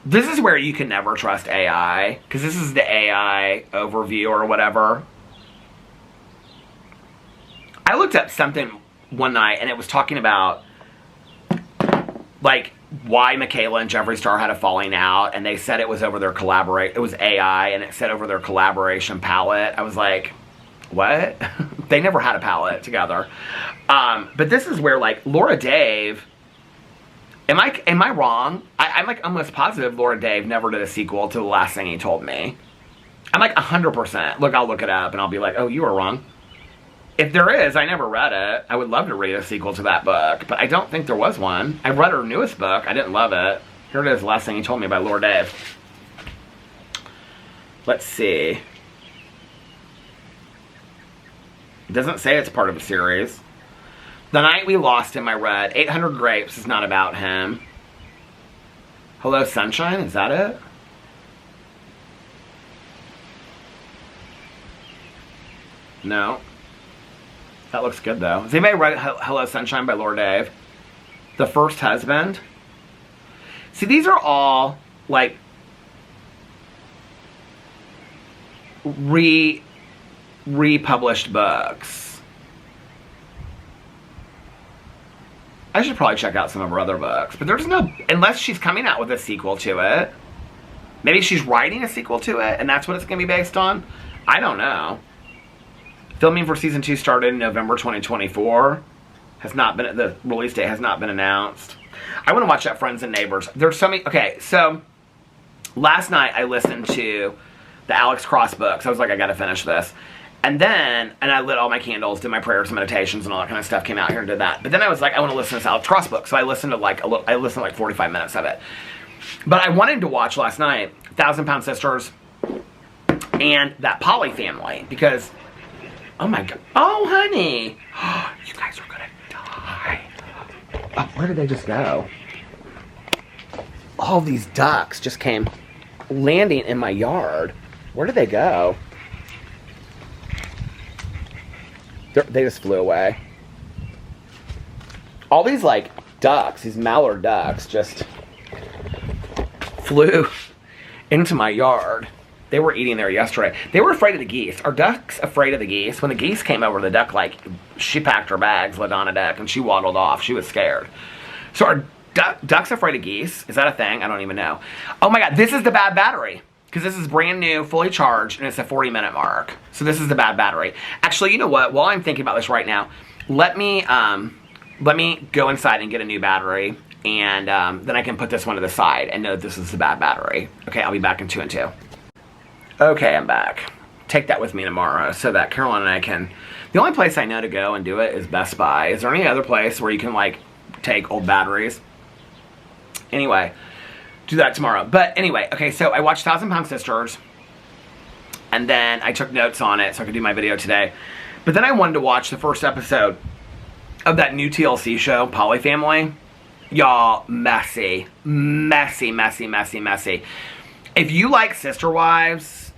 This is where you can never trust AI, because this is the AI overview or whatever. I looked up something one night, and it was talking about, like, why Michaela and Jeffree Star had a falling out, and they said it was over their it was AI, and it said over their collaboration palette. I was like, what? They never had a palette together. But this is where, like, Laura Dave, am I wrong? I'm like almost positive Laura Dave never did a sequel to The Last Thing He Told Me. I'm like 100%. Look, I'll look it up and I'll be like, oh, you were wrong. If there is, I never read it. I would love to read a sequel to that book, but I don't think there was one. I read her newest book. I didn't love it. Here it is, The Last Thing He Told Me by Laura Dave. Let's see. It doesn't say it's part of a series. The Night We Lost Him, I read. 800 Grapes is not about him. Hello Sunshine, is that it? No. That looks good, though. Has anybody read Hello Sunshine by Laura Dave? The First Husband? See, these are all, like, republished books. I should probably check out some of her other books. But there's no... Unless she's coming out with a sequel to it. Maybe she's writing a sequel to it, and that's what it's going to be based on. I don't know. Filming for season 2 started in November 2024. The release date has not been announced. I want to watch that Friends and Neighbors. There's so many... Okay, so... Last night I listened to the Alex Cross books. I was like, I gotta finish this. And then, I lit all my candles, did my prayers and meditations and all that kind of stuff, came out here and did that. But then I was like, I want to listen to this Alex Cross book. So I listened to like 45 minutes of it. But I wanted to watch last night, 1,000 Pound Sisters, and that Polly family, because, oh my God, oh honey, you guys are gonna die. Oh, where did they just go? All these ducks just came landing in my yard. Where did they go? They just flew away. All these like ducks, these mallard ducks, just flew into my yard. They were eating there yesterday. They were afraid of the geese. Are ducks afraid of the geese? When the geese came over, the duck, like, she packed her bags, LaDonna Duck, and she waddled off. She was scared. So are ducks afraid of geese? Is that a thing? I don't even know. Oh my God, this is the bad battery. Because this is brand new, fully charged, and it's a 40-minute mark. So this is the bad battery. Actually, you know what? While I'm thinking about this right now, let me go inside and get a new battery, and then I can put this one to the side and know that this is the bad battery. Okay, I'll be back in 2 and 2. Okay, I'm back. Take that with me tomorrow so that Caroline and I can... The only place I know to go and do it is Best Buy. Is there any other place where you can, like, take old batteries? Anyway, do that tomorrow. But anyway, okay, so I watched 1,000 Pound Sisters, and then I took notes on it so I could do my video today. But then I wanted to watch the first episode of that new TLC show, Polly Family. Y'all, messy. Messy, messy, messy, messy. If you like Sister Wives...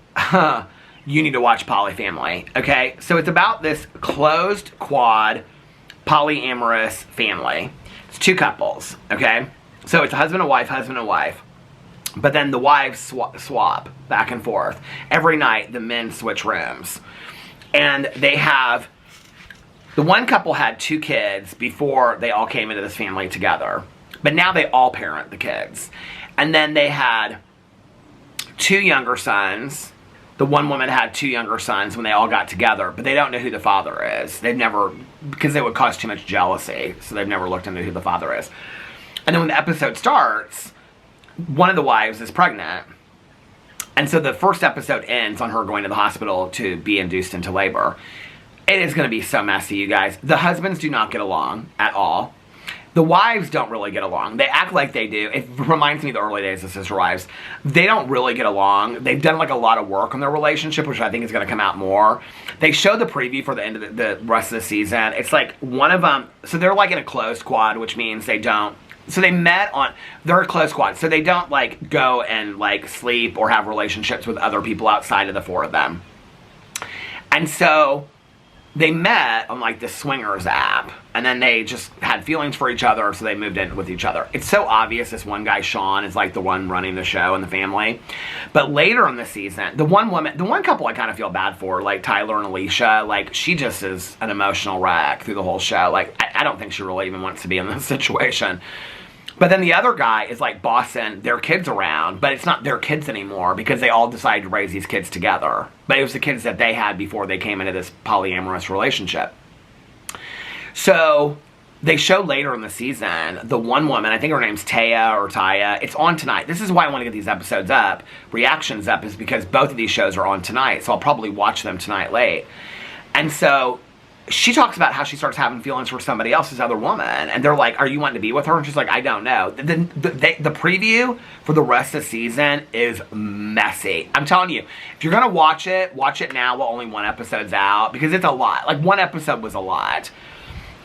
you need to watch Polly Family, okay? So it's about this closed quad polyamorous family. It's 2 couples, okay? So it's a husband and wife. But then the wives swap back and forth. Every night, the men switch rooms. And they have... The one couple had 2 kids before they all came into this family together. But now they all parent the kids. And then they had 2 younger sons. The one woman had 2 younger sons when they all got together, but they don't know who the father is. They've never, because it would cause too much jealousy, so they've never looked into who the father is. And then when the episode starts, one of the wives is pregnant. And so the first episode ends on her going to the hospital to be induced into labor. It is going to be so messy, you guys. The husbands do not get along at all. The wives don't really get along. They act like they do. It reminds me of the early days of Sister Wives. They don't really get along. They've done like a lot of work on their relationship, which I think is going to come out more. They showed the preview for the end of the rest of the season. It's like one of them, so they're like in a closed quad, which means they don't, so they met on, they're a closed quad, so they don't like go and like sleep or have relationships with other people outside of the 4 of them. And so they met on like the swingers app, and then they just had feelings for each other, so they moved in with each other. It's so obvious this one guy, Sean, is like the one running the show and the family. But later in the season, the one couple I kind of feel bad for, like Tyler and Alicia, like she just is an emotional wreck through the whole show. Like I don't think she really even wants to be in this situation. But then the other guy is like bossing their kids around, but it's not their kids anymore because they all decided to raise these kids together. But it was the kids that they had before they came into this polyamorous relationship. So they showed later in the season, the one woman, I think her name's Taya or Taya, it's on tonight. This is why I want to get these episodes up, reactions up, is because both of these shows are on tonight. So I'll probably watch them tonight late. And so she talks about how she starts having feelings for somebody else, this other woman, and they're like, are you wanting to be with her? And she's like, I don't know. The preview for the rest of the season is messy. I'm telling you, if you're going to watch it now while only 1 episode's out, because it's a lot. Like, 1 episode was a lot.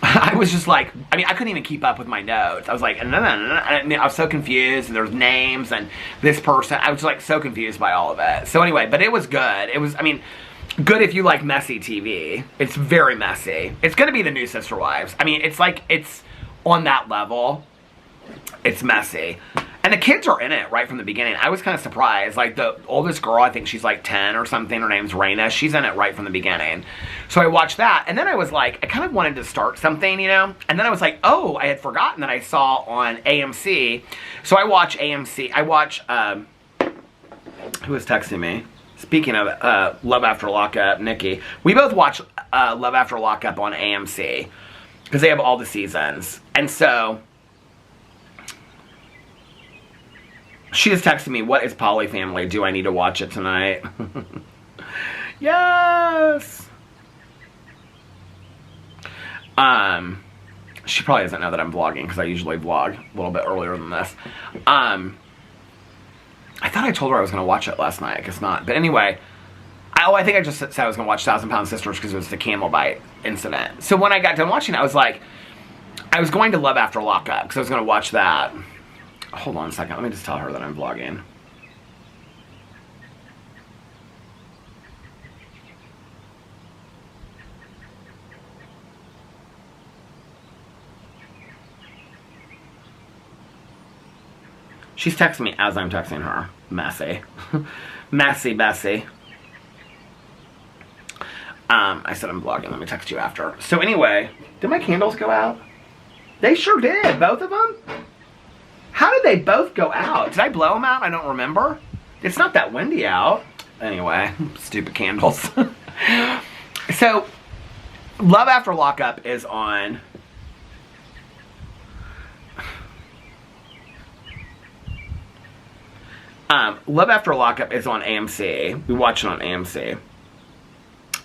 I was just like, I mean, I couldn't even keep up with my notes. I was like, no. I was so confused, and there's names, and this person. I was like so confused by all of it. So anyway, but it was good. It was, I mean, good if you like messy TV. It's very messy. It's going to be the new Sister Wives. I mean, it's like, it's on that level. It's messy. And the kids are in it right from the beginning. I was kind of surprised. Like, the oldest girl, I think she's like 10 or something. Her name's Raina. She's in it right from the beginning. So I watched that. And then I was like, I kind of wanted to start something, you know? And then I was like, oh, I had forgotten that I saw on AMC. So I watch AMC. I watch, who was texting me? Speaking of Love After Lockup, Nikki. We both watch Love After Lockup on AMC. Because they have all the seasons. And so she just texted me, what is Polly Family? Do I need to watch it tonight? Yes! She probably doesn't know that I'm vlogging, because I usually vlog a little bit earlier than this. I thought I told her I was going to watch it last night. I guess not. But anyway, I think I just said I was going to watch 1,000-Pound Sisters because it was the camel bite incident. So when I got done watching it, I was like, I was going to Love After Lockup because I was going to watch that. Hold on a second. Let me just tell her that I'm vlogging. She's texting me as I'm texting her. Messy. Messy Bessie. I said I'm vlogging. Let me text you after. So anyway, did my candles go out? They sure did. Both of them? How did they both go out? Did I blow them out? I don't remember. It's not that windy out. Anyway, stupid candles. So, Love After Lockup is on... Love After Lockup is on AMC. We watch it on AMC.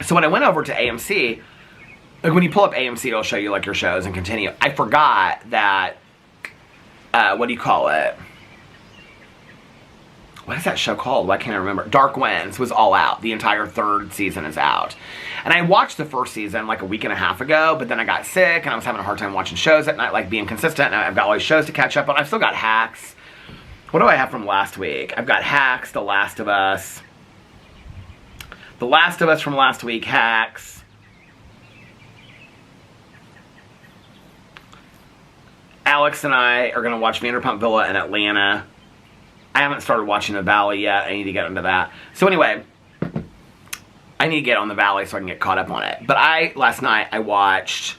So when I went over to AMC, like when you pull up AMC, it'll show you like your shows and continue. I forgot that, what do you call it? What is that show called? Why can't I remember? Dark Winds was all out. The entire 3rd season is out. And I watched the 1st season like a week and a half ago, but then I got sick and I was having a hard time watching shows at night, like being consistent. And I've got all these shows to catch up on. I've still got Hacks. What do I have from last week? I've got Hacks, The Last of Us. The Last of Us from last week, Hacks. Alex and I are going to watch Vanderpump Villa in Atlanta. I haven't started watching The Valley yet. I need to get into that. So anyway, I need to get on The Valley so I can get caught up on it. But last night, I watched,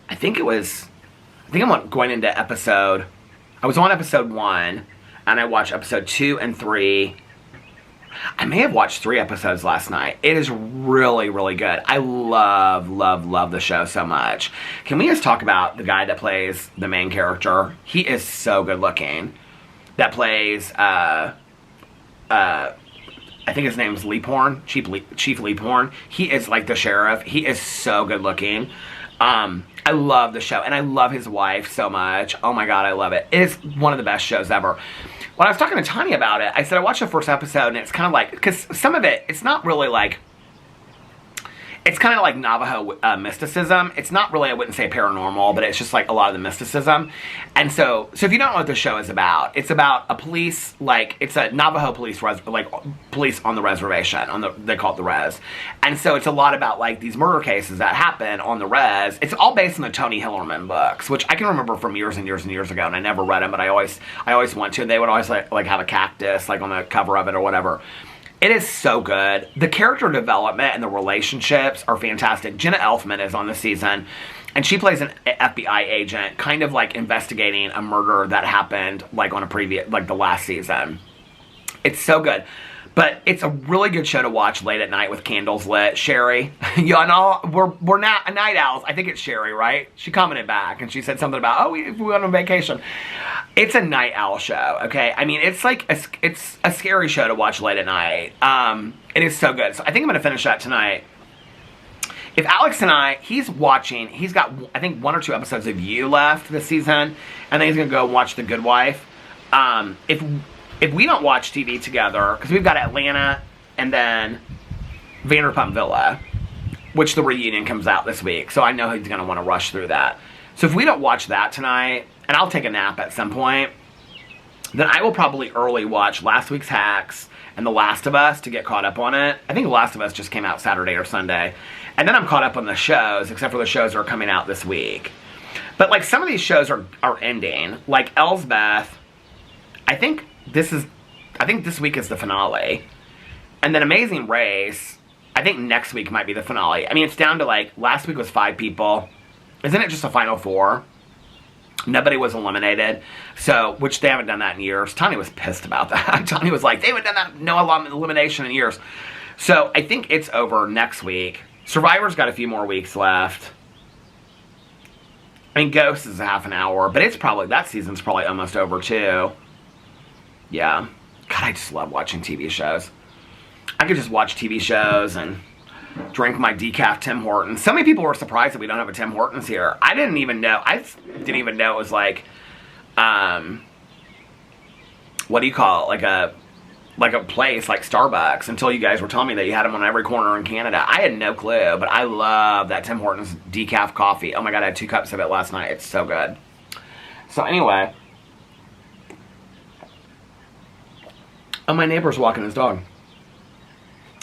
I think I'm going into episode, I was on episode 1, and I watched episode 2 and 3. I may have watched 3 episodes last night. It is really, really good. I love, love, love the show so much. Can we just talk about the guy that plays the main character? He is so good looking. That plays, I think his name's Leaphorn, Chief Leaphorn. He is like the sheriff. He is so good looking. I love the show, and I love his wife so much. Oh my god, I love it. It is one of the best shows ever. When I was talking to Tanya about it, I said I watched the 1st episode, and it's kind of like, because some of it, it's not really like, it's kind of like Navajo mysticism. It's not really, I wouldn't say paranormal, but it's just like a lot of the mysticism. And so if you don't know what the show is about, it's about a police, like, it's a Navajo police, police on the reservation, they call it the res. And so it's a lot about, like, these murder cases that happen on the res. It's all based on the Tony Hillerman books, which I can remember from years and years and years ago, and I never read them, but I always want to. And they would always, like have a cactus, like, on the cover of it or whatever. It is so good. The character development and the relationships are fantastic. Jenna Elfman is on the season, and she plays an FBI agent, kind of like investigating a murder that happened like on the last season. It's so good. But it's a really good show to watch late at night with candles lit. Sherry, we're not night owls. I think it's Sherry, right? She commented back and she said something about, we went on vacation. It's a night owl show, okay? I mean, it's like it's a scary show to watch late at night. It is so good. So I think I'm going to finish that tonight. If Alex and he's got, I think, 1 or 2 episodes of You left this season, and then he's going to go watch The Good Wife. If we don't watch TV together, because we've got Atlanta and then Vanderpump Villa, which the reunion comes out this week, so I know he's going to want to rush through that. So if we don't watch that tonight, and I'll take a nap at some point, then I will probably early watch last week's Hacks and The Last of Us to get caught up on it. I think The Last of Us just came out Saturday or Sunday. And then I'm caught up on the shows, except for the shows that are coming out this week. But, like, some of these shows are ending. Like Elsbeth, I think this week is the finale. And then Amazing Race, I think next week might be the finale. I mean, it's down to, like, last week was 5 people. Isn't it just a final 4? Nobody was eliminated. So, which they haven't done that in years. Tanya was pissed about that. Tanya was like, they haven't done that, no elimination in years. So, I think it's over next week. Survivor's got a few more weeks left. I mean, Ghost is a half an hour, but that season's probably almost over too. Yeah. God, I just love watching TV shows. I could just watch TV shows and drink my decaf Tim Hortons. So many people were surprised that we don't have a Tim Hortons here. I didn't even know it was like, what do you call it? Like like a place like Starbucks until you guys were telling me that you had them on every corner in Canada. I had no clue, but I love that Tim Hortons decaf coffee. Oh my God, I had 2 cups of it last night. It's so good. So anyway. Oh, my neighbor's walking his dog.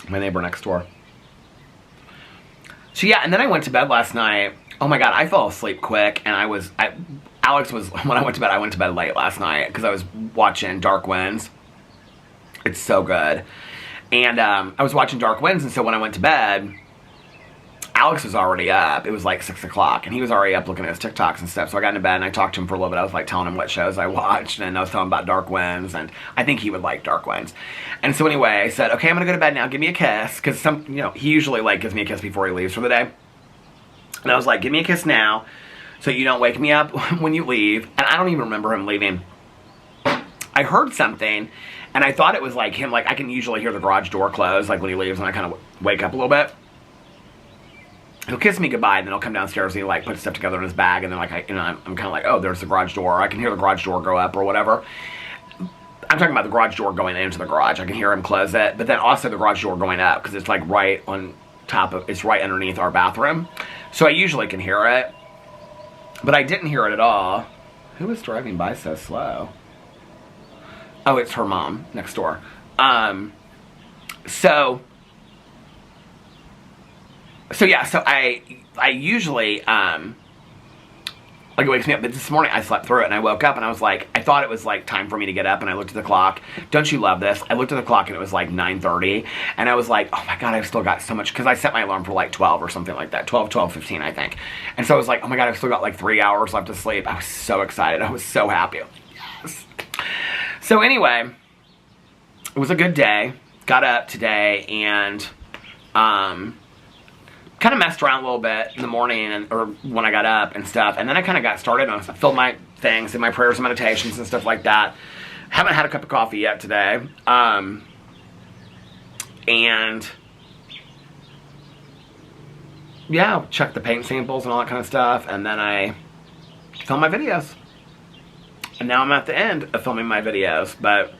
My neighbor next door. So yeah, and then I went to bed last night. Oh my God, I fell asleep quick, and Alex was, when I went to bed late last night because I was watching Dark Winds. It's so good. And I was watching Dark Winds, and so when I went to bed, Alex was already up. It was like 6 o'clock, and he was already up looking at his TikToks and stuff. So I got into bed, and I talked to him for a little bit. I was like telling him what shows I watched, and I was telling him about Dark Winds, and I think he would like Dark Winds. And so anyway, I said, okay, I'm going to go to bed now. Give me a kiss, because he usually like gives me a kiss before he leaves for the day. And I was like, give me a kiss now, so you don't wake me up when you leave. And I don't even remember him leaving. I heard something, and I thought it was like him. Like, I can usually hear the garage door close, like when he leaves, and I kind of wake up a little bit. He'll kiss me goodbye, and then he'll come downstairs and he like puts stuff together in his bag, and then like I'm kind of like, oh, there's the garage door. I can hear the garage door go up or whatever. I'm talking about the garage door going into the garage. I can hear him close it, but then also the garage door going up because it's like right on top of, it's right underneath our bathroom. So I usually can hear it, but I didn't hear it at all. Who was driving by so slow? Oh, it's her mom next door. So yeah, so I usually, like it wakes me up, but this morning I slept through it and I woke up and I was like, I thought it was like time for me to get up, and I looked at the clock. Don't you love this? I looked at the clock and it was like 9:30, and I was like, oh my God, I've still got so much, because I set my alarm for like 12 or something like that, 12:15 I think. And so I was like, oh my God, I've still got like 3 hours left to sleep. I was so excited. I was so happy. Yes. So anyway, it was a good day. Got up today and, kind of messed around a little bit in the morning or when I got up and stuff, and then I kind of got started on stuff. Filled my things and my prayers and meditations and stuff like that. Haven't had a cup of coffee yet today. And yeah, checked the paint samples and all that kind of stuff, and then I filmed my videos. And now I'm at the end of filming my videos, but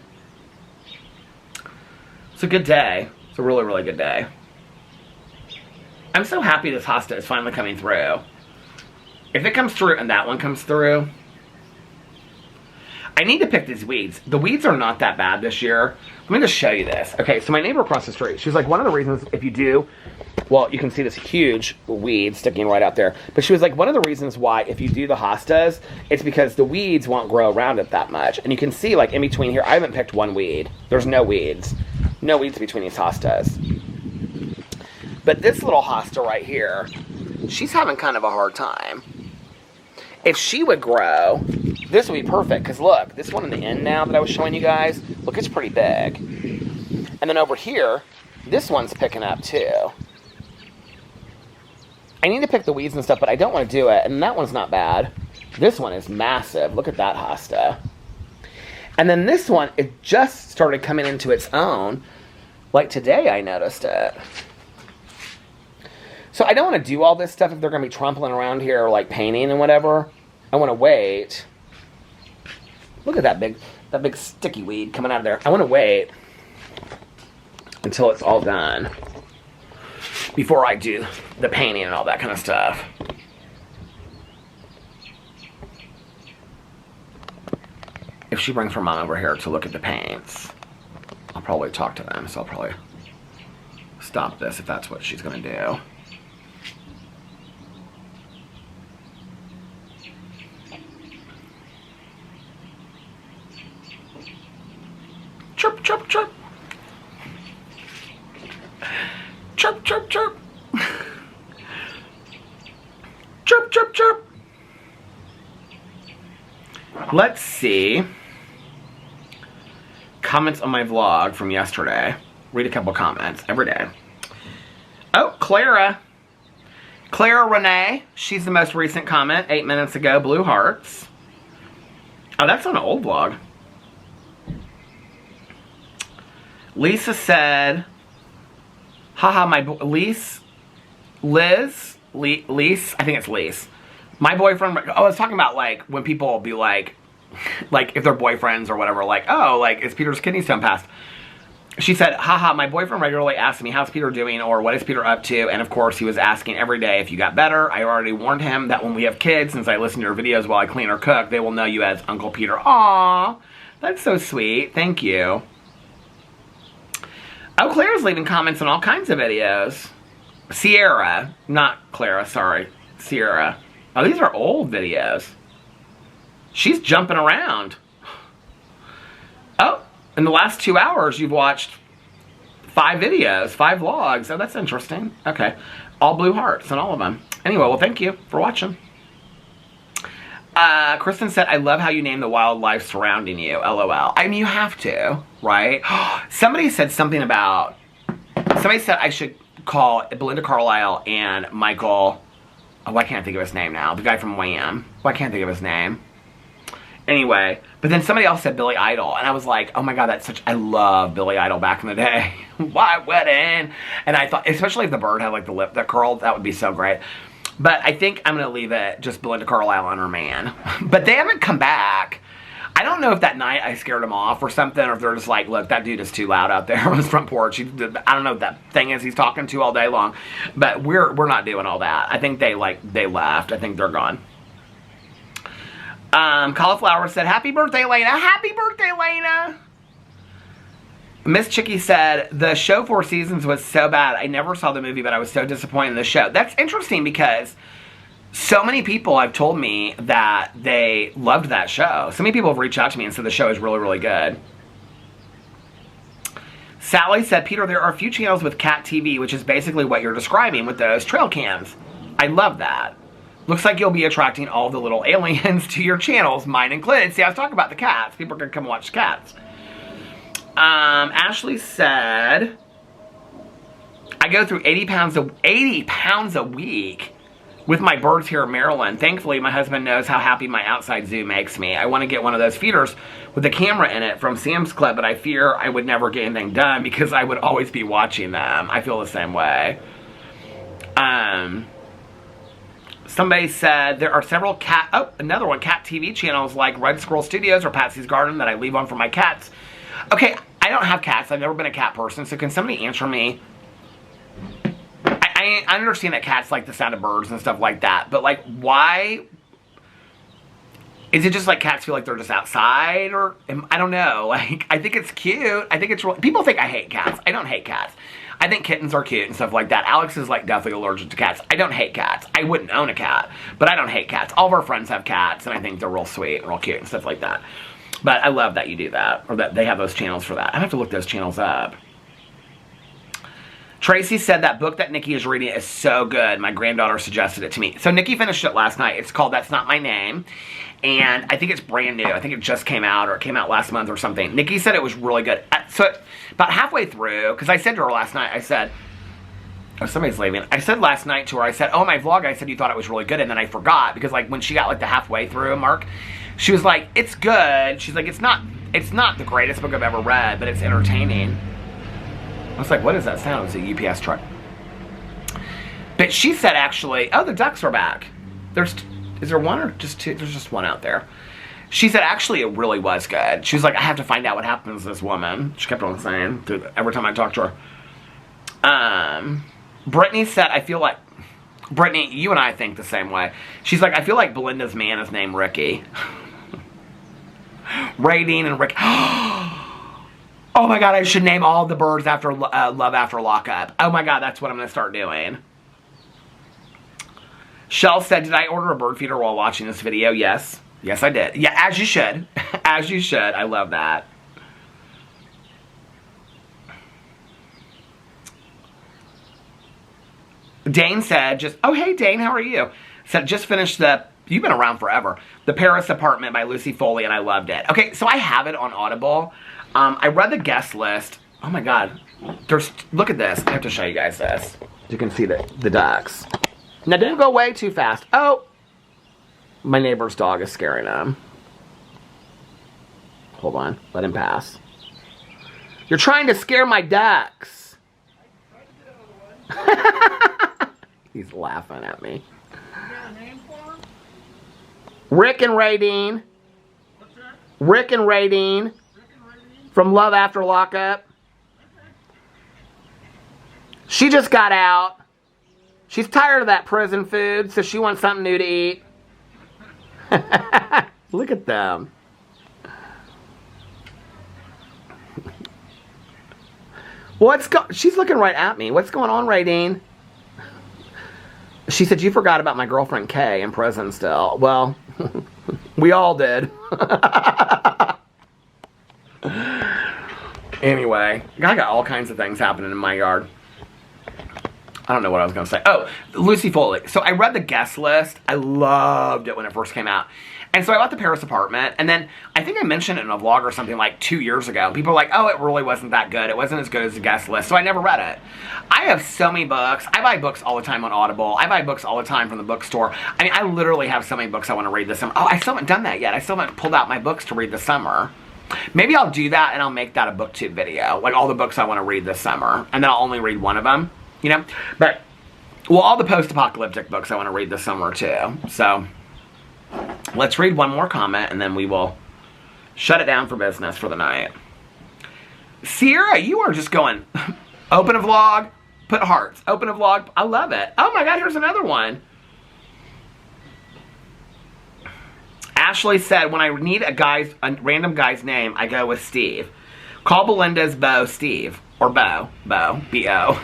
it's a good day. It's a really, really good day. I'm so happy this hosta is finally coming through. If it comes through and that one comes through, I need to pick these weeds. The weeds are not that bad this year. Let me just show you this. Okay, so my neighbor across the street, she's like, one of the reasons if you do, well, you can see this huge weed sticking right out there. But she was like, one of the reasons why if you do the hostas, it's because the weeds won't grow around it that much. And you can see like in between here, I haven't picked one weed. There's no weeds. No weeds between these hostas. But this little hosta right here, she's having kind of a hard time. If she would grow, this would be perfect. Because look, this one in the end now that I was showing you guys, look, it's pretty big. And then over here, this one's picking up too. I need to pick the weeds and stuff, but I don't want to do it. And that one's not bad. This one is massive. Look at that hosta. And then this one, it just started coming into its own. Like today I noticed it. So I don't want to do all this stuff if they're going to be trampling around here like painting and whatever. I want to wait. Look at that big sticky weed coming out of there. I want to wait until it's all done before I do the painting and all that kind of stuff. If she brings her mom over here to look at the paints, I'll probably talk to them. So I'll probably stop this if that's what she's going to do. Chirp, chirp, chirp. Chirp, chirp, chirp. Chirp, chirp, chirp. Let's see. Comments on my vlog from yesterday. Read a couple comments every day. Oh, Clara Renee. She's the most recent comment. 8 minutes ago. Blue hearts. Oh, that's on an old vlog. Lisa said, haha, Liz, I think it's Lise. My boyfriend, I was talking about like when people will be like if they're boyfriends or whatever, like, oh, like, is Peter's kidney stone passed? She said, haha, my boyfriend regularly asks me, how's Peter doing, or what is Peter up to? And of course, he was asking every day if you got better. I already warned him that when we have kids, since I listen to your videos while I clean or cook, they will know you as Uncle Peter. Aww, that's so sweet. Thank you. Oh, Clara's leaving comments on all kinds of videos. Sierra, not Clara, sorry. Sierra. Oh, these are old videos. She's jumping around. Oh, in the last 2 hours, you've watched 5 videos, 5 vlogs. Oh, that's interesting. Okay. All blue hearts on all of them. Anyway, well, thank you for watching. Kristen said, I love how you name the wildlife surrounding you. LOL. I mean, you have to, right? Somebody said something about... Somebody said I should call Belinda Carlisle and Michael... Oh, I can't think of his name now. The guy from Wham. Well, I can't think of his name. Anyway, but then somebody else said Billy Idol, and I was like, oh my god, that's such... I love Billy Idol back in the day. White wedding! And I thought, especially if the bird had like the lip that curled, that would be so great. But I think I'm going to leave it just Belinda Carlisle and her man. But they haven't come back. I don't know if that night I scared them off or something, or if they're just like, look, that dude is too loud out there on his front porch. I don't know what that thing is he's talking to all day long. But we're not doing all that. I think they left. I think they're gone. Cauliflower said, happy birthday, Lena. Happy birthday, Lena. Miss Chicky said, the show 4 Seasons was so bad. I never saw the movie, but I was so disappointed in the show. That's interesting because so many people have told me that they loved that show. So many people have reached out to me and said the show is really, really good. Sally said, Peter, there are a few channels with cat TV, which is basically what you're describing with those trail cams. I love that. Looks like you'll be attracting all the little aliens to your channels, mine included. See, I was talking about the cats. People are going to come watch cats. Ashley said, I go through 80 pounds a week with my birds here in Maryland. Thankfully, my husband knows how happy my outside zoo makes me. I want to get one of those feeders with a camera in it from Sam's Club, but I fear I would never get anything done because I would always be watching them. I feel the same way. Somebody said there are several cat TV channels like Red Squirrel Studios or Patsy's Garden that I leave on for my cats. Okay, I don't have cats. I've never been a cat person, so can somebody answer me? I understand that cats like the sound of birds and stuff like that, but like, why? Is it just like cats feel like they're just outside, or I don't know. Like, I think it's cute. I think it's really, people think I hate cats. I don't hate cats. I think kittens are cute and stuff like that. Alex is like definitely allergic to cats. I don't hate cats. I wouldn't own a cat, but I don't hate cats. All of our friends have cats, and I think they're real sweet and real cute and stuff like that. But I love that you do that, or that they have those channels for that. I have to look those channels up. Tracy said that book that Nikki is reading is so good. My granddaughter suggested it to me. So Nikki finished it last night. It's called That's Not My Name. And I think it's brand new. I think it just came out, or it came out last month or something. Nikki said it was really good. So about halfway through, because I said to her last night, I said, oh, somebody's leaving. I said last night to her, I said, oh, my vlog, I said you thought it was really good. And then I forgot, because like when she got like the halfway through mark, she was like, it's good. She's like, it's not the greatest book I've ever read, but it's entertaining. I was like, what is that sound? It was a UPS truck. But she said actually, oh, the ducks are back. Is there one or just two? There's just one out there. She said actually it really was good. She was like, I have to find out what happens to this woman. She kept on saying every time I talked to her. Brittany said, I feel like, Brittany, you and I think the same way. She's like, I feel like Belinda's man is named Ricky. Raiding and Rick. Oh my god, I should name all the birds after Love After Lockup. Oh my god, that's what I'm going to start doing. Shell said, did I order a bird feeder while watching this video? Yes. Yes, I did. Yeah, as you should. As you should. I love that. Dane said, oh, hey, Dane, how are you? Said, just finished you've been around forever, The Paris Apartment by Lucy Foley, and I loved it. Okay, so I have it on Audible. I read the guest list. Oh my god. Look at this. I have to show you guys this. You can see the ducks. Now, don't go way too fast. Oh! My neighbor's dog is scaring him. Hold on. Let him pass. You're trying to scare my ducks. He's laughing at me. Rick and Radine. Rick and Radine. From Love After Lockup. She just got out. She's tired of that prison food, so she wants something new to eat. Look at them. She's looking right at me. What's going on, Raydeen? She said, you forgot about my girlfriend Kay in prison still. Well, we all did. Anyway, I got all kinds of things happening in my yard. I don't know what I was going to say. Oh, Lucy Foley. So I read the guest list. I loved it when it first came out. And so I bought the Paris apartment. And then I think I mentioned it in a vlog or something like 2 years ago. People were like, oh, it really wasn't that good. It wasn't as good as the guest list. So I never read it. I have so many books. I buy books all the time on Audible. I buy books all the time from the bookstore. I mean, I literally have so many books I want to read this summer. Oh, I still haven't done that yet. I still haven't pulled out my books to read this summer. Maybe I'll do that and I'll make that a booktube video. Like all the books I want to read this summer. And then I'll only read one of them. You know? But, well, all the post-apocalyptic books I want to read this summer too. So, let's read one more comment and then we will shut it down for business for the night. Sierra, you are just going, open a vlog, put hearts. Open a vlog. I love it. Oh my God, here's another one. Ashley said, when I need a random guy's name, I go with Steve. Call Belinda's Beau Steve. Or Beau. Beau. B-O.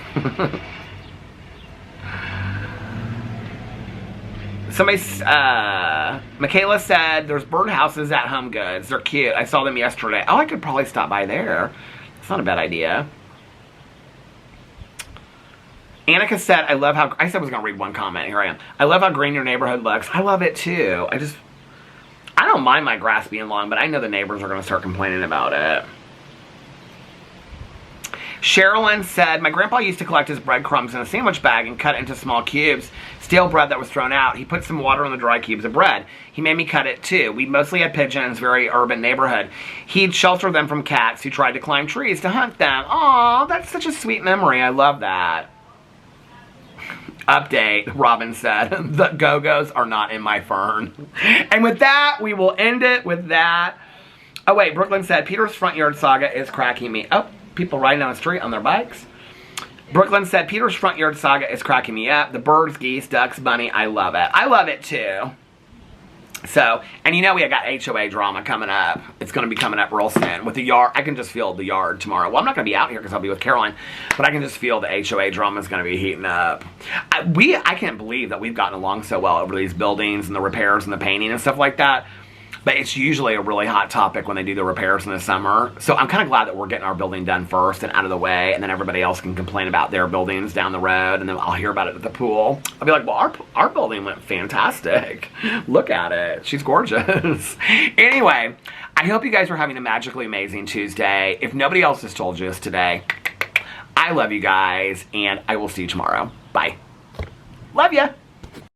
Somebody, Michaela said, there's birdhouses at Home Goods. They're cute. I saw them yesterday. Oh, I could probably stop by there. It's not a bad idea. Annika said, I love how, I said I was going to read one comment. Here I am. I love how green your neighborhood looks. I love it too. I don't mind my grass being long, but I know the neighbors are going to start complaining about it. Sherilyn said, my grandpa used to collect his breadcrumbs in a sandwich bag and cut it into small cubes. Stale bread that was thrown out. He put some water on the dry cubes of bread. He made me cut it too. We mostly had pigeons, very urban neighborhood. He'd shelter them from cats who tried to climb trees to hunt them. Aw, that's such a sweet memory. I love that. Update, Robin said, the Go-Go's are not in my fern. And with that, we will end it with that. Oh wait, Brooklyn said, Peter's front yard saga is cracking me. Oh, people riding down the street on their bikes. Brooklyn said, Peter's front yard saga is cracking me up. The birds, geese, ducks, bunny, I love it. I love it too. So, and you know we got HOA drama coming up. It's going to be coming up real soon. With the yard, I can just feel the yard tomorrow. Well, I'm not going to be out here because I'll be with Caroline. But I can just feel the HOA drama is going to be heating up. I can't believe that we've gotten along so well over these buildings and the repairs and the painting and stuff like that. But it's usually a really hot topic when they do the repairs in the summer. So I'm kind of glad that we're getting our building done first and out of the way. And then everybody else can complain about their buildings down the road. And then I'll hear about it at the pool. I'll be like, well, our building went fantastic. Look at it. She's gorgeous. Anyway, I hope you guys are having a magically amazing Tuesday. If nobody else has told you this today, I love you guys. And I will see you tomorrow. Bye. Love ya.